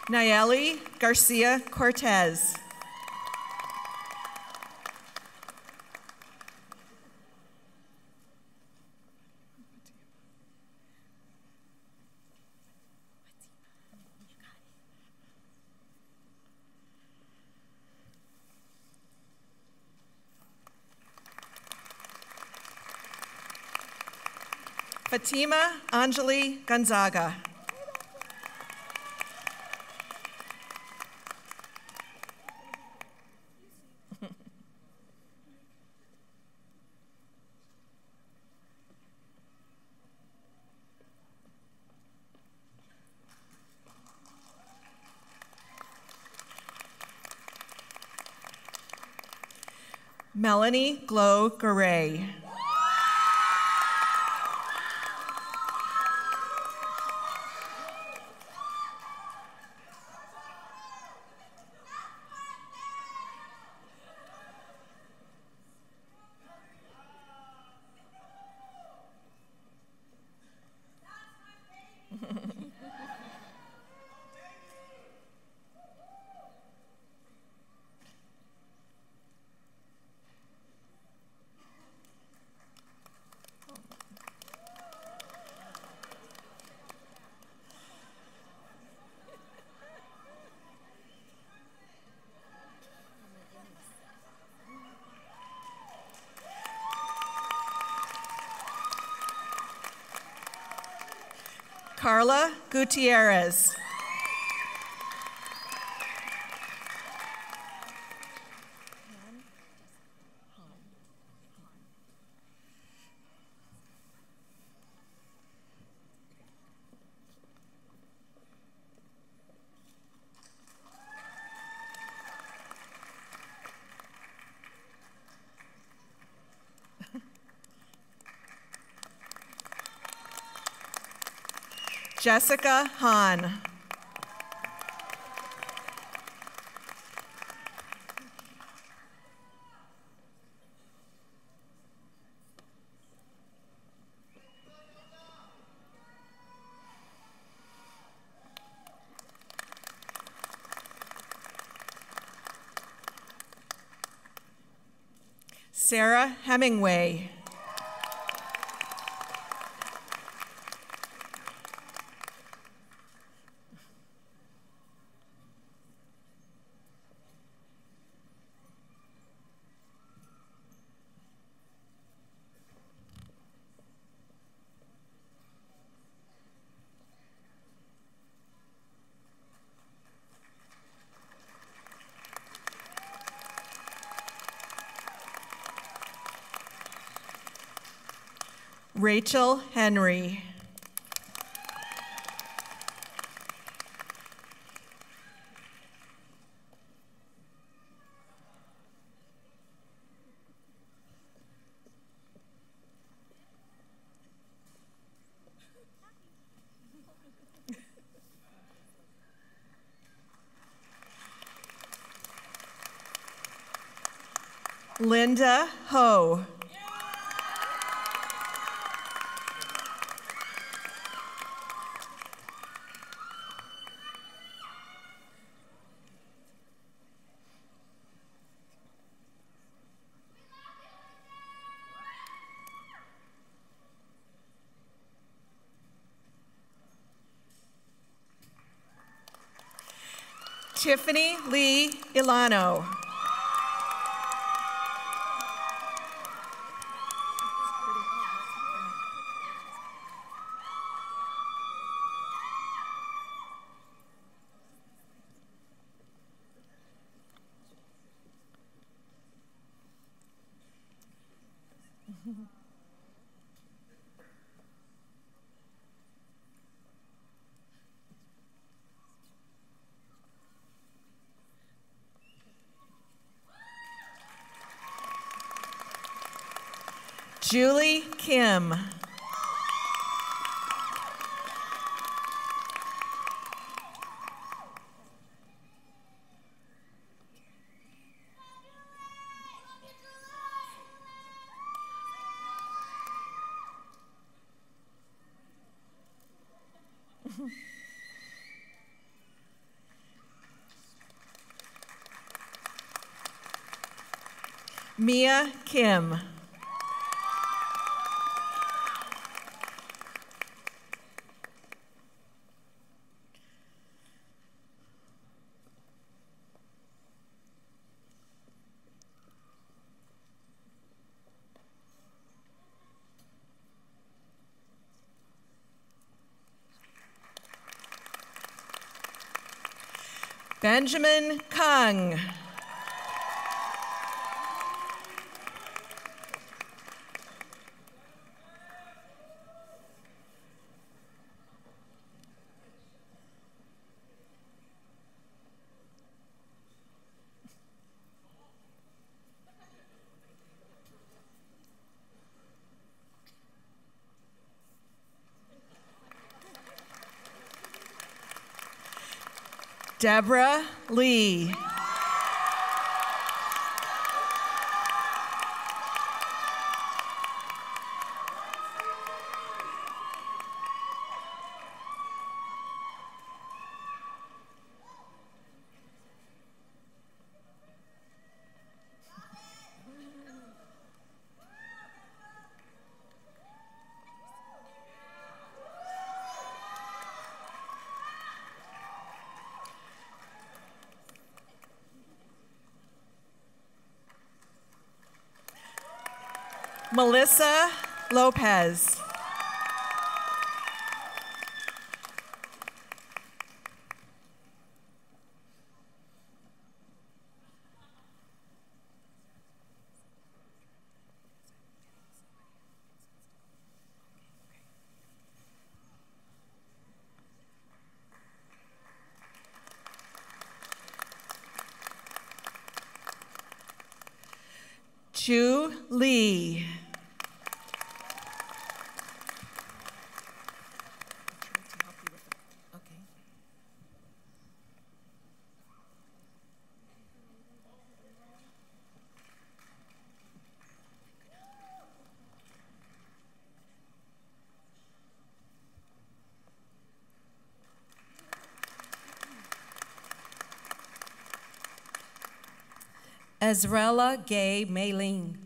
Nayeli Garcia Cortez. Fatima Anjali Gonzaga. Melanie Glow Garay. Carla Gutierrez. Jessica Hahn. Sarah Hemingway. Rachel Henry. Linda Ho. Tiffany Lee Ilano. Julie Kim. Mia Kim. Benjamin Kung. Deborah Lee. Melissa Lopez. Chu Lee. Ezrella Gay Mayling.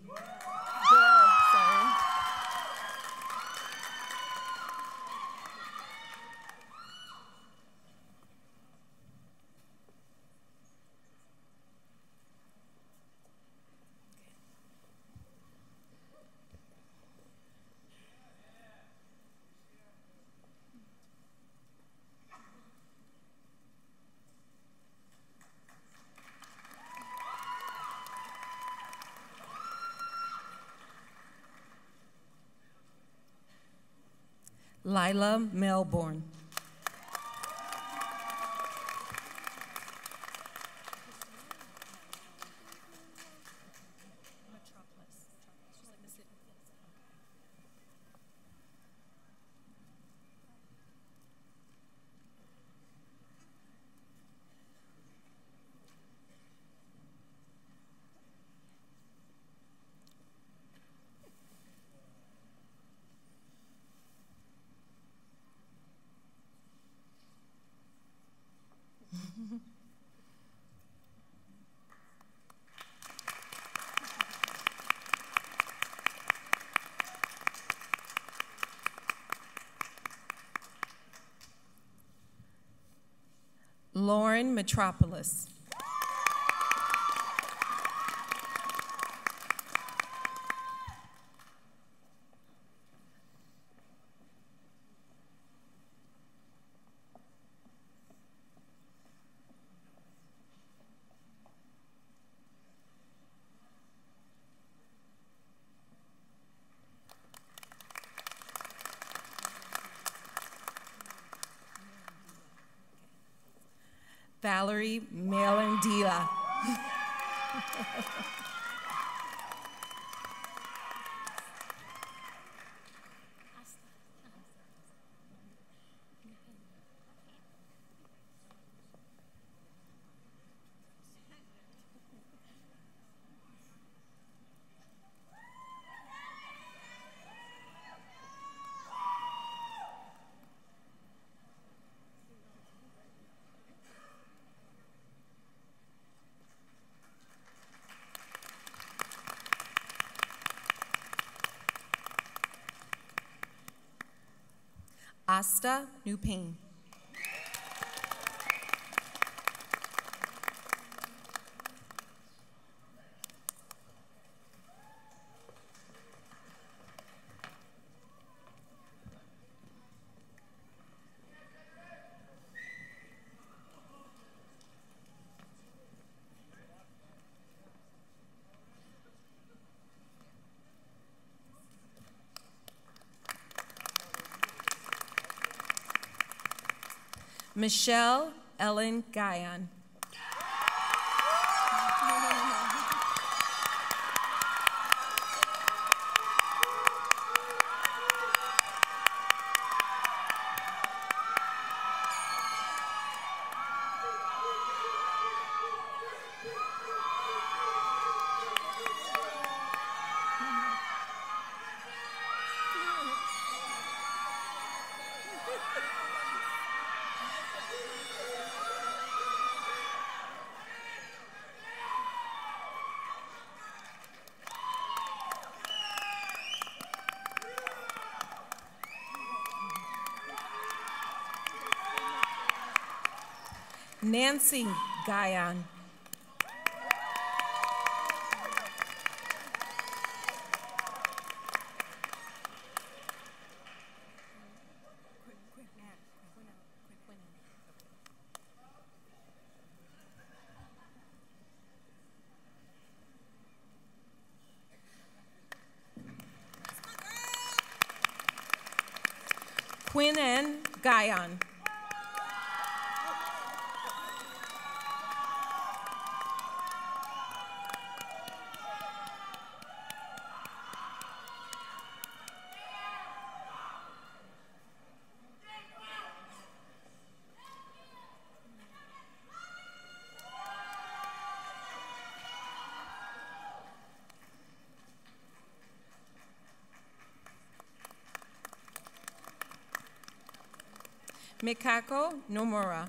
Lila Melbourne. Lauren Metropolis. Valerie Melandila. Asta Nupin. Michelle Ellen Guyon. Nancy Guyon. Quinn Ann Guyon. Mikako Nomura.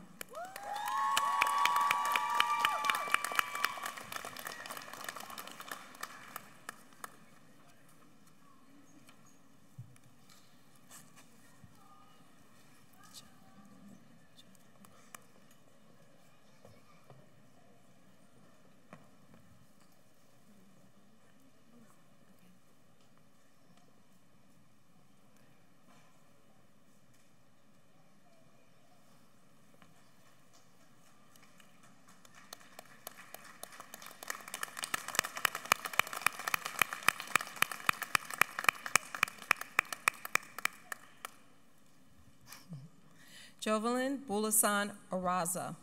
Jovelyn Bulasan Araza.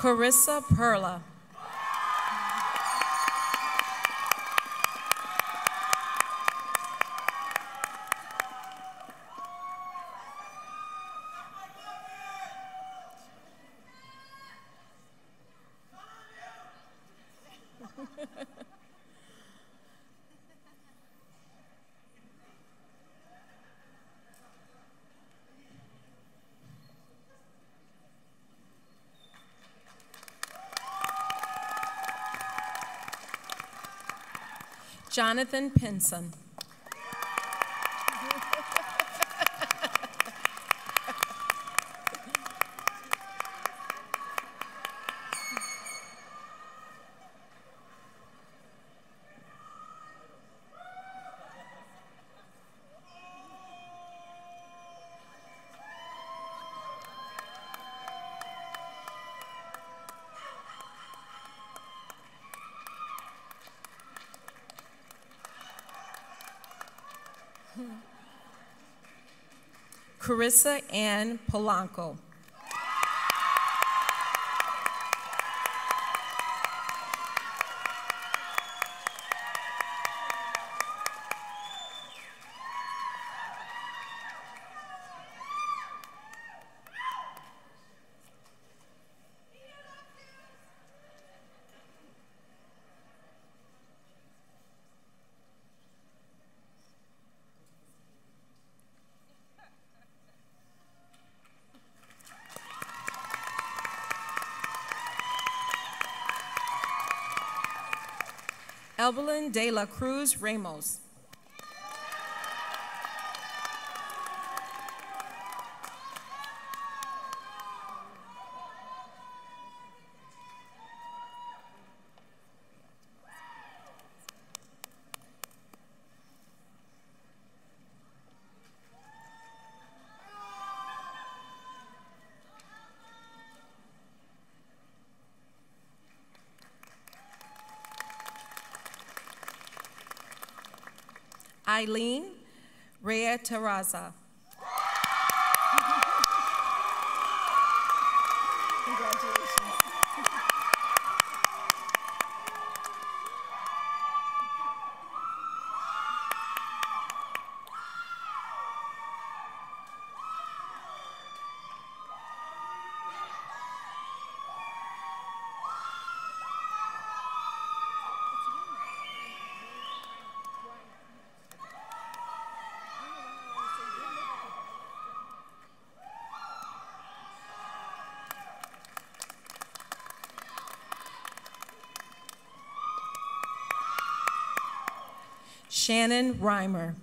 Carissa Perla. Jonathan Pinson. Carissa Ann Polanco. Evelyn de la Cruz Ramos. Eileen Rhea Terraza. Congratulations. Shannon Reimer.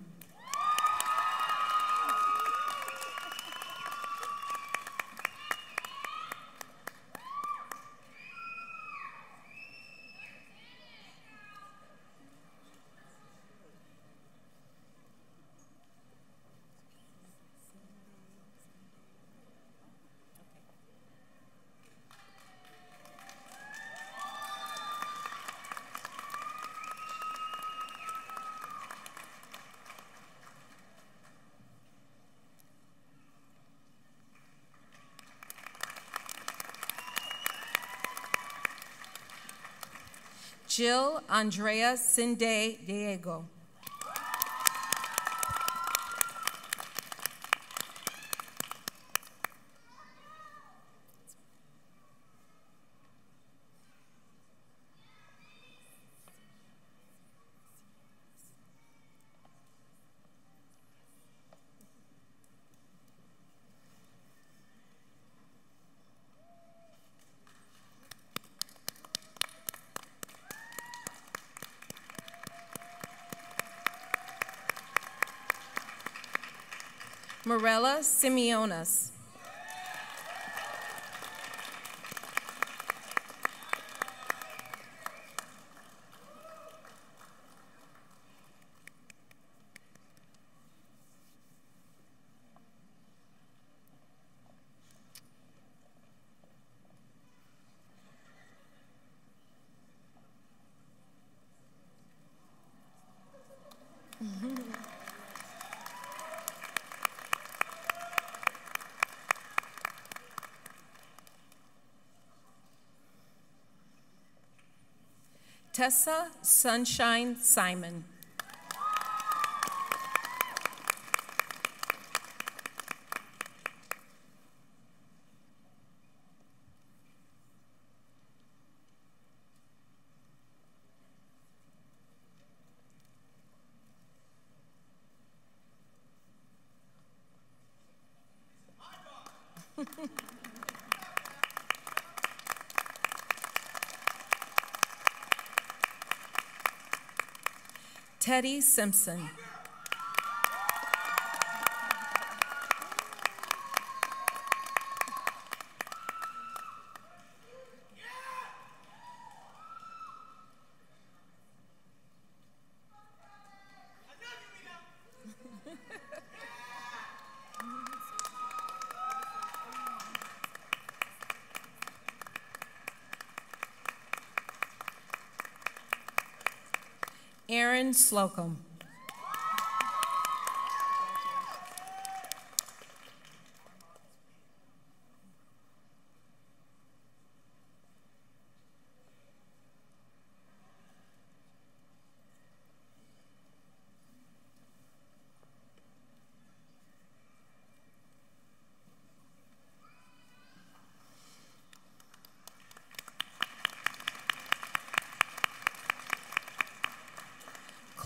Jill Andrea Sinde Diego. Morella Simeonas. Tessa Sunshine Simon. Teddy Simpson. Aaron Slocum.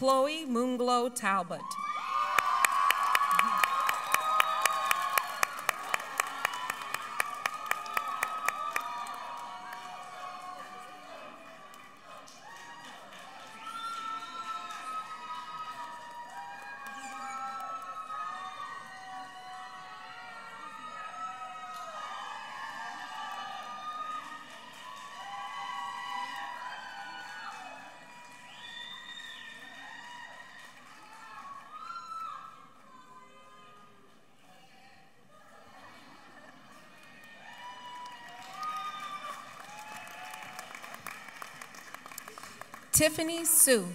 Chloe Munglo Talbot. Tiffany Sue.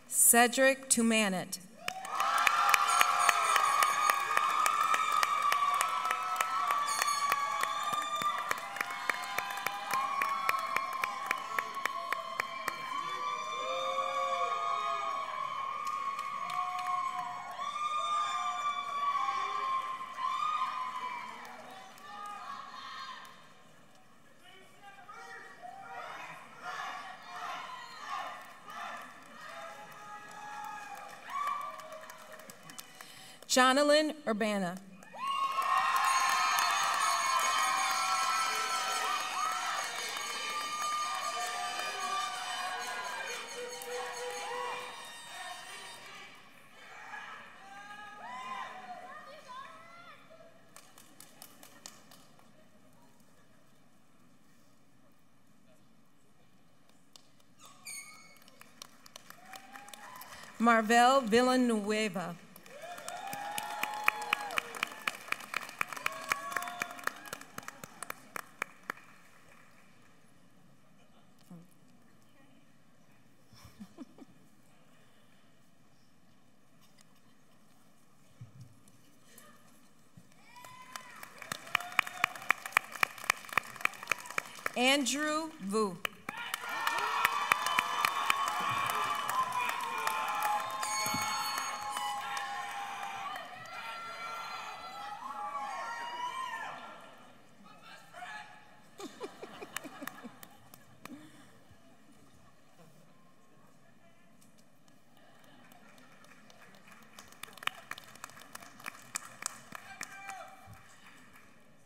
Cedric Tumanet. Jonalyn Urbana. Marvel Villanueva. Andrew Vu.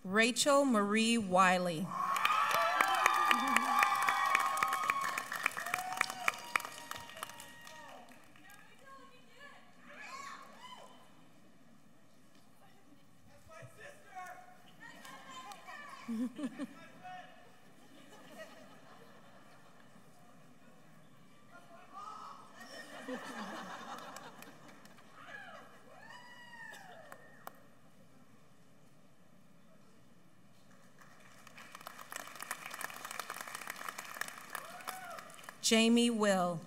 Rachel Marie Wiley. Jamie Will.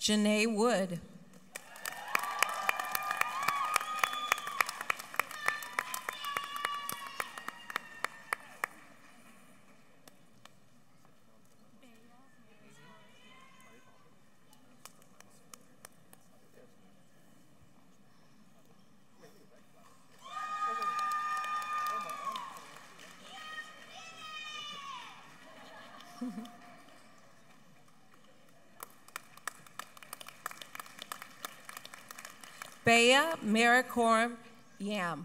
Janae Wood. Bea Maricorum Yam.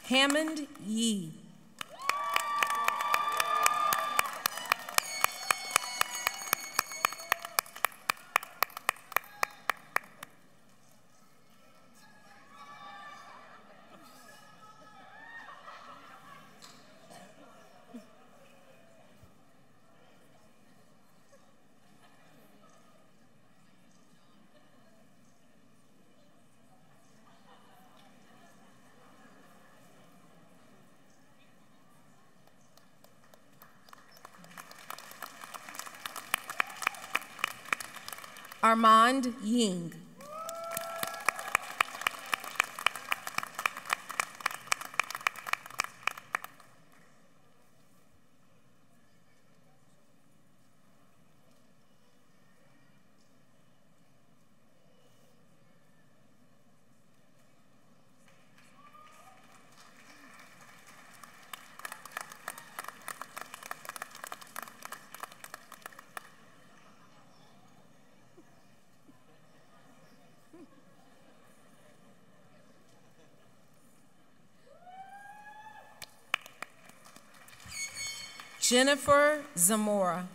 Hammond Yee. Armand Ying. Jennifer Zamora.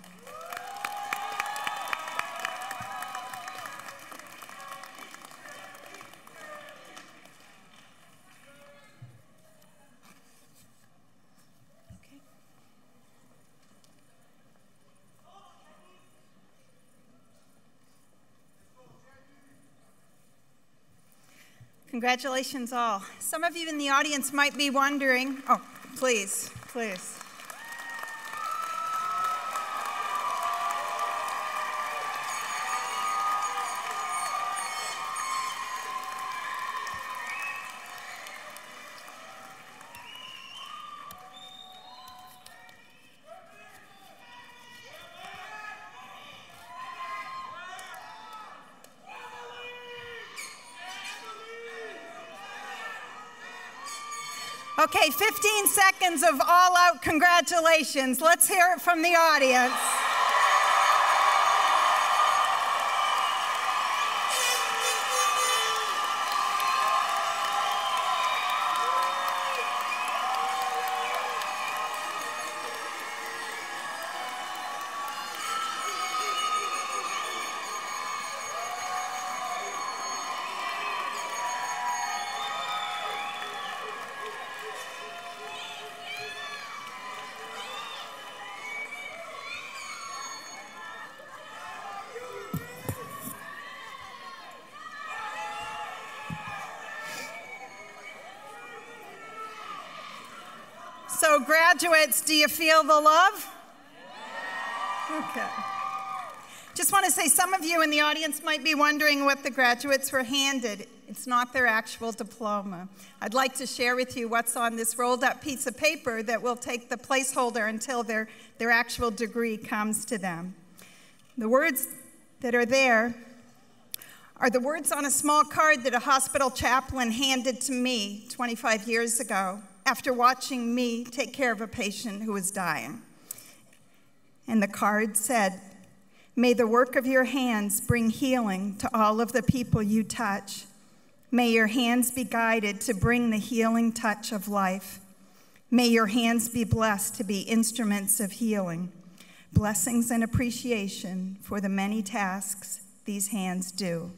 Congratulations all. Some of you in the audience might be wondering, oh, please, please. Okay, 15 seconds of all-out congratulations. Let's hear it from the audience. So graduates, do you feel the love? Okay. Just want to say some of you in the audience might be wondering what the graduates were handed. It's not their actual diploma. I'd like to share with you what's on this rolled up piece of paper that will take the placeholder until their actual degree comes to them. The words that are there are the words on a small card that a hospital chaplain handed to me 25 years ago after watching me take care of a patient who was dying. And the card said, "May the work of your hands bring healing to all of the people you touch. May your hands be guided to bring the healing touch of life. May your hands be blessed to be instruments of healing. Blessings and appreciation for the many tasks these hands do."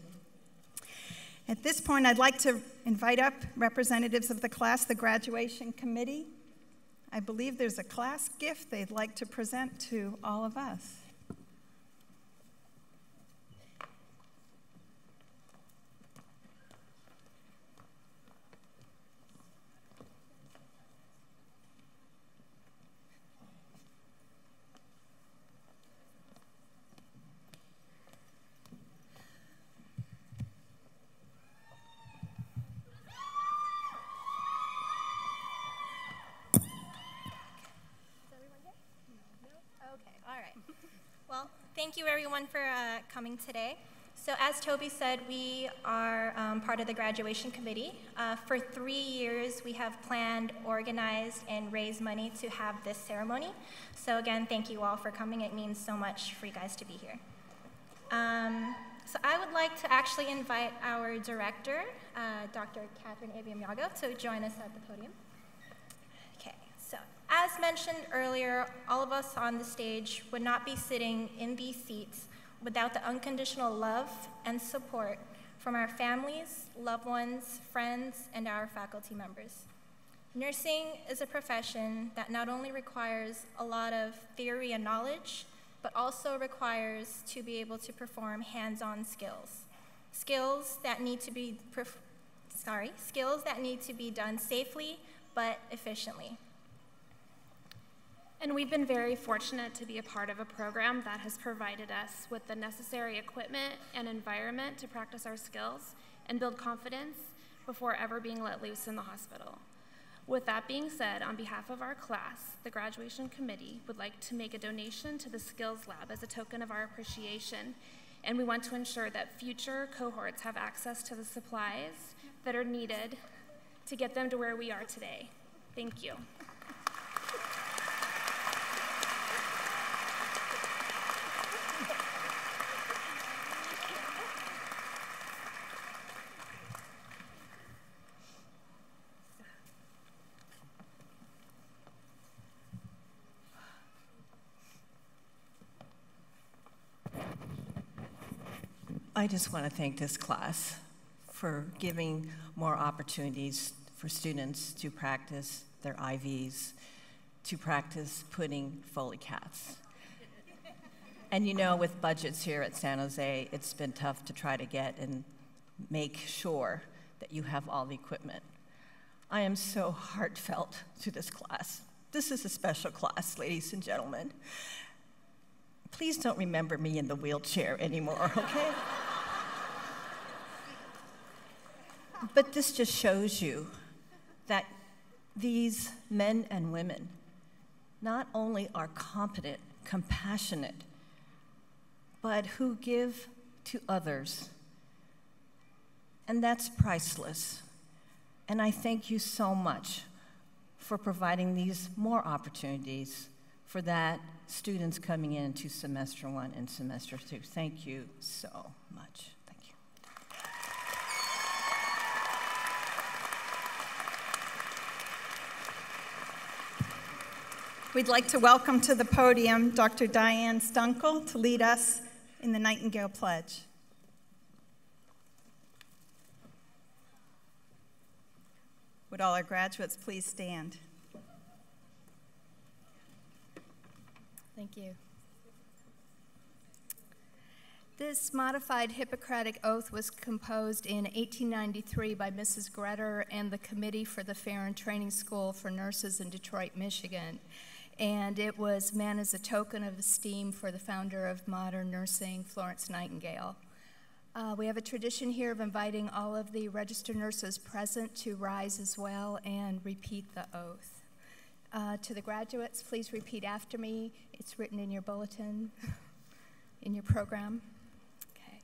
At this point, I'd like to invite up representatives of the class, the graduation committee. I believe there's a class gift they'd like to present to all of us. Well, thank you everyone for coming today. So as Toby said, we are part of the graduation committee. For 3 years, we have planned, organized, and raised money to have this ceremony. So again, thank you all for coming. It means so much for you guys to be here. So I would like to actually invite our director, Dr. Catherine Abiamiago, to join us at the podium. As mentioned earlier, all of us on the stage would not be sitting in these seats without the unconditional love and support from our families, loved ones, friends, and our faculty members. Nursing is a profession that not only requires a lot of theory and knowledge, but also requires to be able to perform hands-on skills. Skills that need to be done safely but efficiently. And we've been very fortunate to be a part of a program that has provided us with the necessary equipment and environment to practice our skills and build confidence before ever being let loose in the hospital. With that being said, on behalf of our class, the graduation committee would like to make a donation to the skills lab as a token of our appreciation. And we want to ensure that future cohorts have access to the supplies that are needed to get them to where we are today. Thank you. I just want to thank this class for giving more opportunities for students to practice their IVs, to practice putting Foley cats. And you know, with budgets here at San Jose, it's been tough to try to get and make sure that you have all the equipment. I am so heartfelt to this class. This is a special class, ladies and gentlemen. Please don't remember me in the wheelchair anymore, okay? But this just shows you that these men and women not only are competent, compassionate, but who give to others. And that's priceless. And I thank you so much for providing these more opportunities for that students coming into semester 1 and semester 2. Thank you so much. Thank you. We'd like to welcome to the podium Dr. Diane Stunkel to lead us in the Nightingale Pledge. Would all our graduates please stand? Thank you. This modified Hippocratic Oath was composed in 1893 by Mrs. Gretter and the Committee for the Fair and Training School for Nurses in Detroit, Michigan. And it was meant as a token of esteem for the founder of modern nursing, Florence Nightingale. We have a tradition here of inviting all of the registered nurses present to rise as well and repeat the oath. To the graduates, please repeat after me. It's written in your bulletin, in your program. Okay.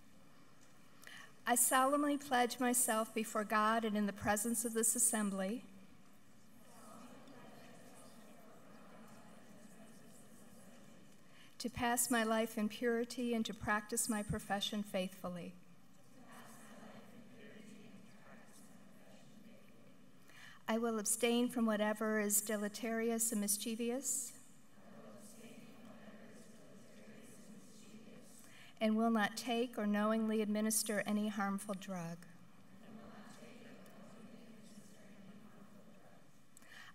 I solemnly pledge myself before God and in the presence of this assembly to pass my life in purity and to practice my profession faithfully. I will abstain from whatever is deleterious and mischievous, and will not take or knowingly administer any harmful drug.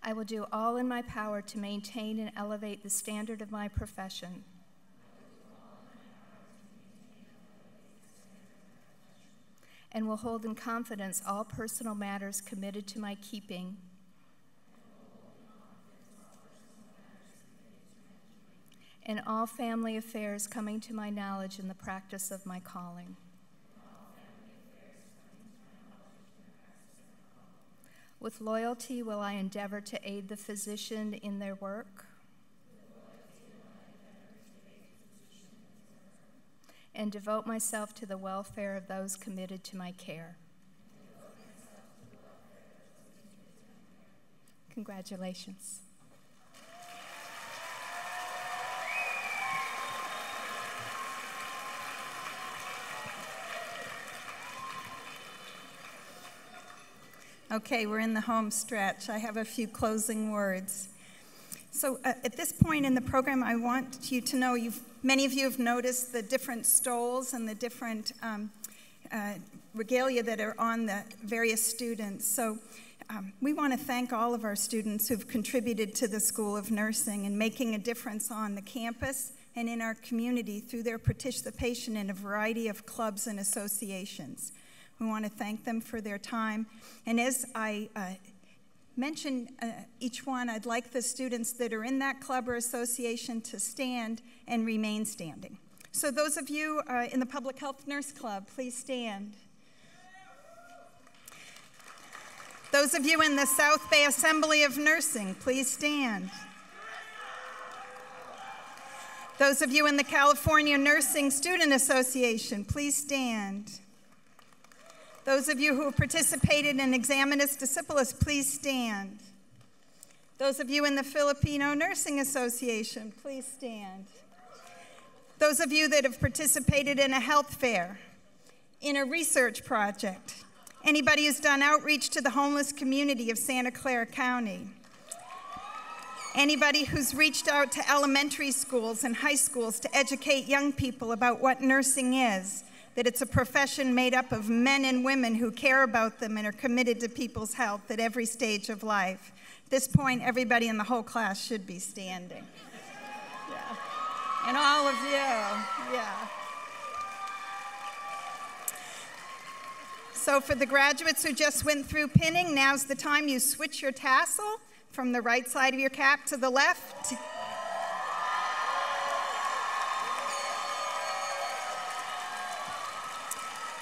I will do all in my power to maintain and elevate the standard of my profession. And will hold in confidence all personal matters committed to my keeping. And all family affairs coming to my knowledge in the practice of my calling. With loyalty will I endeavor to aid the physician in their work. And devote myself to the welfare of those committed to my care. Congratulations. Okay, we're in the home stretch. I have a few closing words. So at this point in the program, I want you to know, many of you have noticed the different stoles and the different regalia that are on the various students. So we want to thank all of our students who've contributed to the School of Nursing and making a difference on the campus and in our community through their participation in a variety of clubs and associations. We want to thank them for their time. And as I mention each one, I'd like the students that are in that club or association to stand and remain standing. So those of you in the Public Health Nurse Club, please stand. Those of you in the South Bay Assembly of Nursing, please stand. Those of you in the California Nursing Student Association, please stand. Those of you who have participated in Examinis Discipulus, please stand. Those of you in the Filipino Nursing Association, please stand. Those of you that have participated in a health fair, in a research project, anybody who's done outreach to the homeless community of Santa Clara County, anybody who's reached out to elementary schools and high schools to educate young people about what nursing is, that it's a profession made up of men and women who care about them and are committed to people's health at every stage of life. At this point, everybody in the whole class should be standing. Yeah. And all of you, yeah. So for the graduates who just went through pinning, now's the time you switch your tassel from the right side of your cap to the left.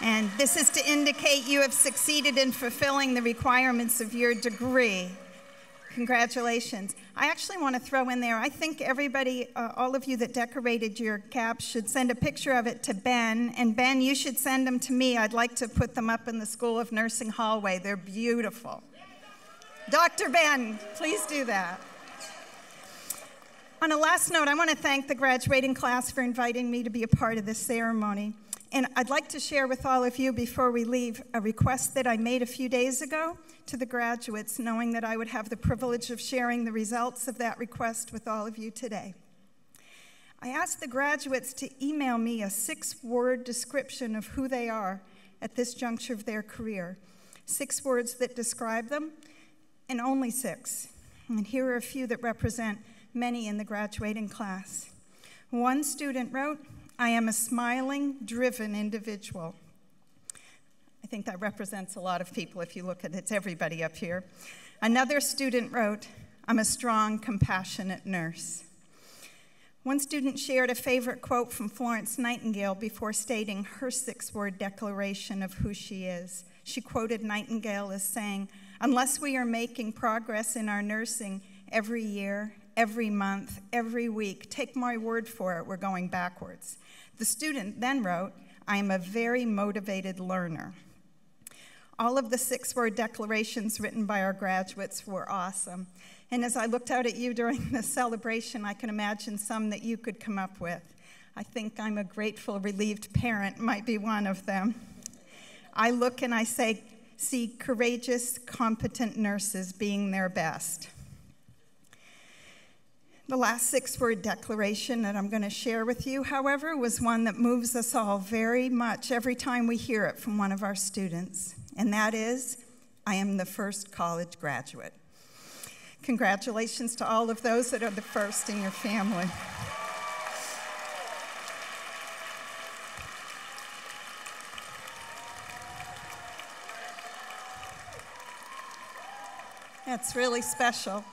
And this is to indicate you have succeeded in fulfilling the requirements of your degree. Congratulations. I actually want to throw in there, I think everybody, all of you that decorated your caps should send a picture of it to Ben. And Ben, you should send them to me. I'd like to put them up in the School of Nursing hallway. They're beautiful. Dr. Ben, please do that. On a last note, I want to thank the graduating class for inviting me to be a part of this ceremony. And I'd like to share with all of you before we leave a request that I made a few days ago to the graduates, knowing that I would have the privilege of sharing the results of that request with all of you today. I asked the graduates to email me a 6-word description of who they are at this juncture of their career. 6 words that describe them, and only 6. And here are a few that represent many in the graduating class. One student wrote, "I am a smiling, driven individual." I think that represents a lot of people if you look at it. It's everybody up here. Another student wrote, "I'm a strong, compassionate nurse." One student shared a favorite quote from Florence Nightingale before stating her 6-word declaration of who she is. She quoted Nightingale as saying, "Unless we are making progress in our nursing every year, every month, every week, take my word for it, we're going backwards." The student then wrote, "I am a very motivated learner." All of the 6-word declarations written by our graduates were awesome. And as I looked out at you during the celebration, I can imagine some that you could come up with. I think "I'm a grateful, relieved parent" might be one of them. I look and I see courageous, competent nurses being their best. The last 6-word declaration that I'm going to share with you, however, was one that moves us all very much every time we hear it from one of our students, and that is, "I am the first college graduate." Congratulations to all of those that are the first in your family. That's really special.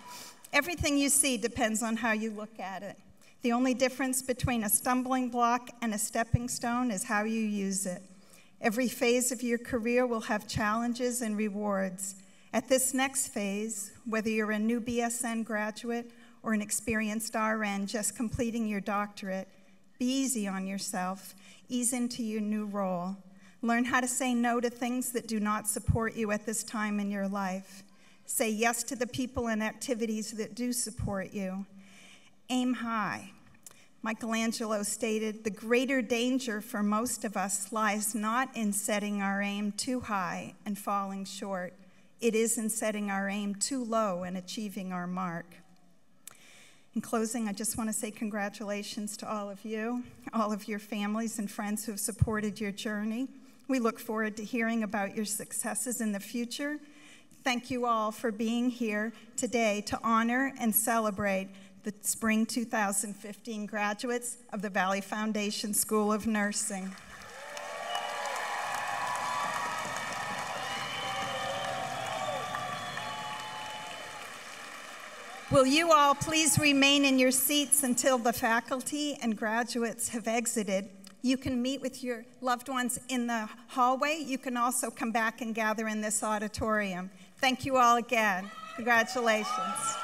Everything you see depends on how you look at it. The only difference between a stumbling block and a stepping stone is how you use it. Every phase of your career will have challenges and rewards. At this next phase, whether you're a new BSN graduate or an experienced RN just completing your doctorate, be easy on yourself. Ease into your new role. Learn how to say no to things that do not support you at this time in your life. Say yes to the people and activities that do support you. Aim high. Michelangelo stated, "The greater danger for most of us lies not in setting our aim too high and falling short. It is in setting our aim too low and achieving our mark." In closing, I just want to say congratulations to all of you, all of your families and friends who have supported your journey. We look forward to hearing about your successes in the future. Thank you all for being here today to honor and celebrate the Spring 2015 graduates of the Valley Foundation School of Nursing. Will you all please remain in your seats until the faculty and graduates have exited? You can meet with your loved ones in the hallway. You can also come back and gather in this auditorium. Thank you all again. Congratulations.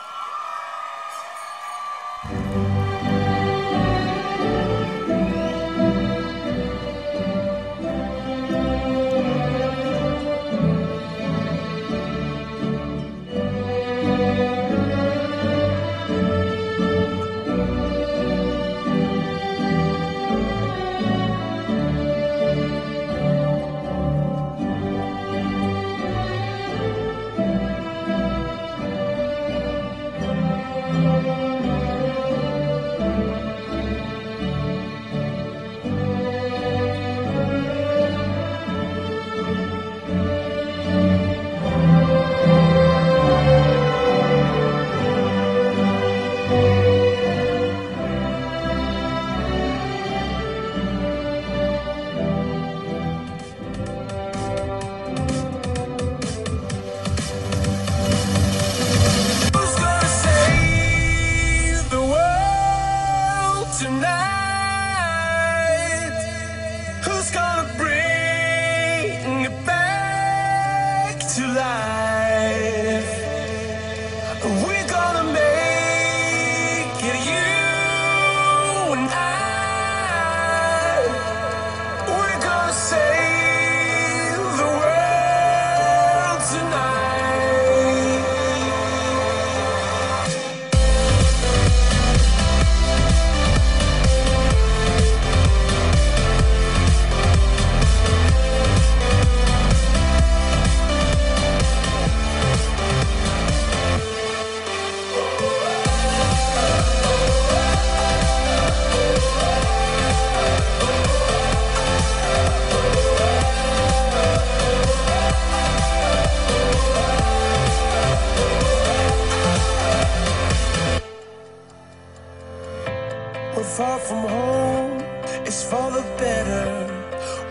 Far from home, it's for the better.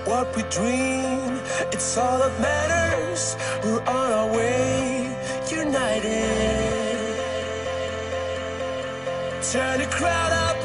What we dream, it's all that matters. We're on our way, united. Turn the crowd up.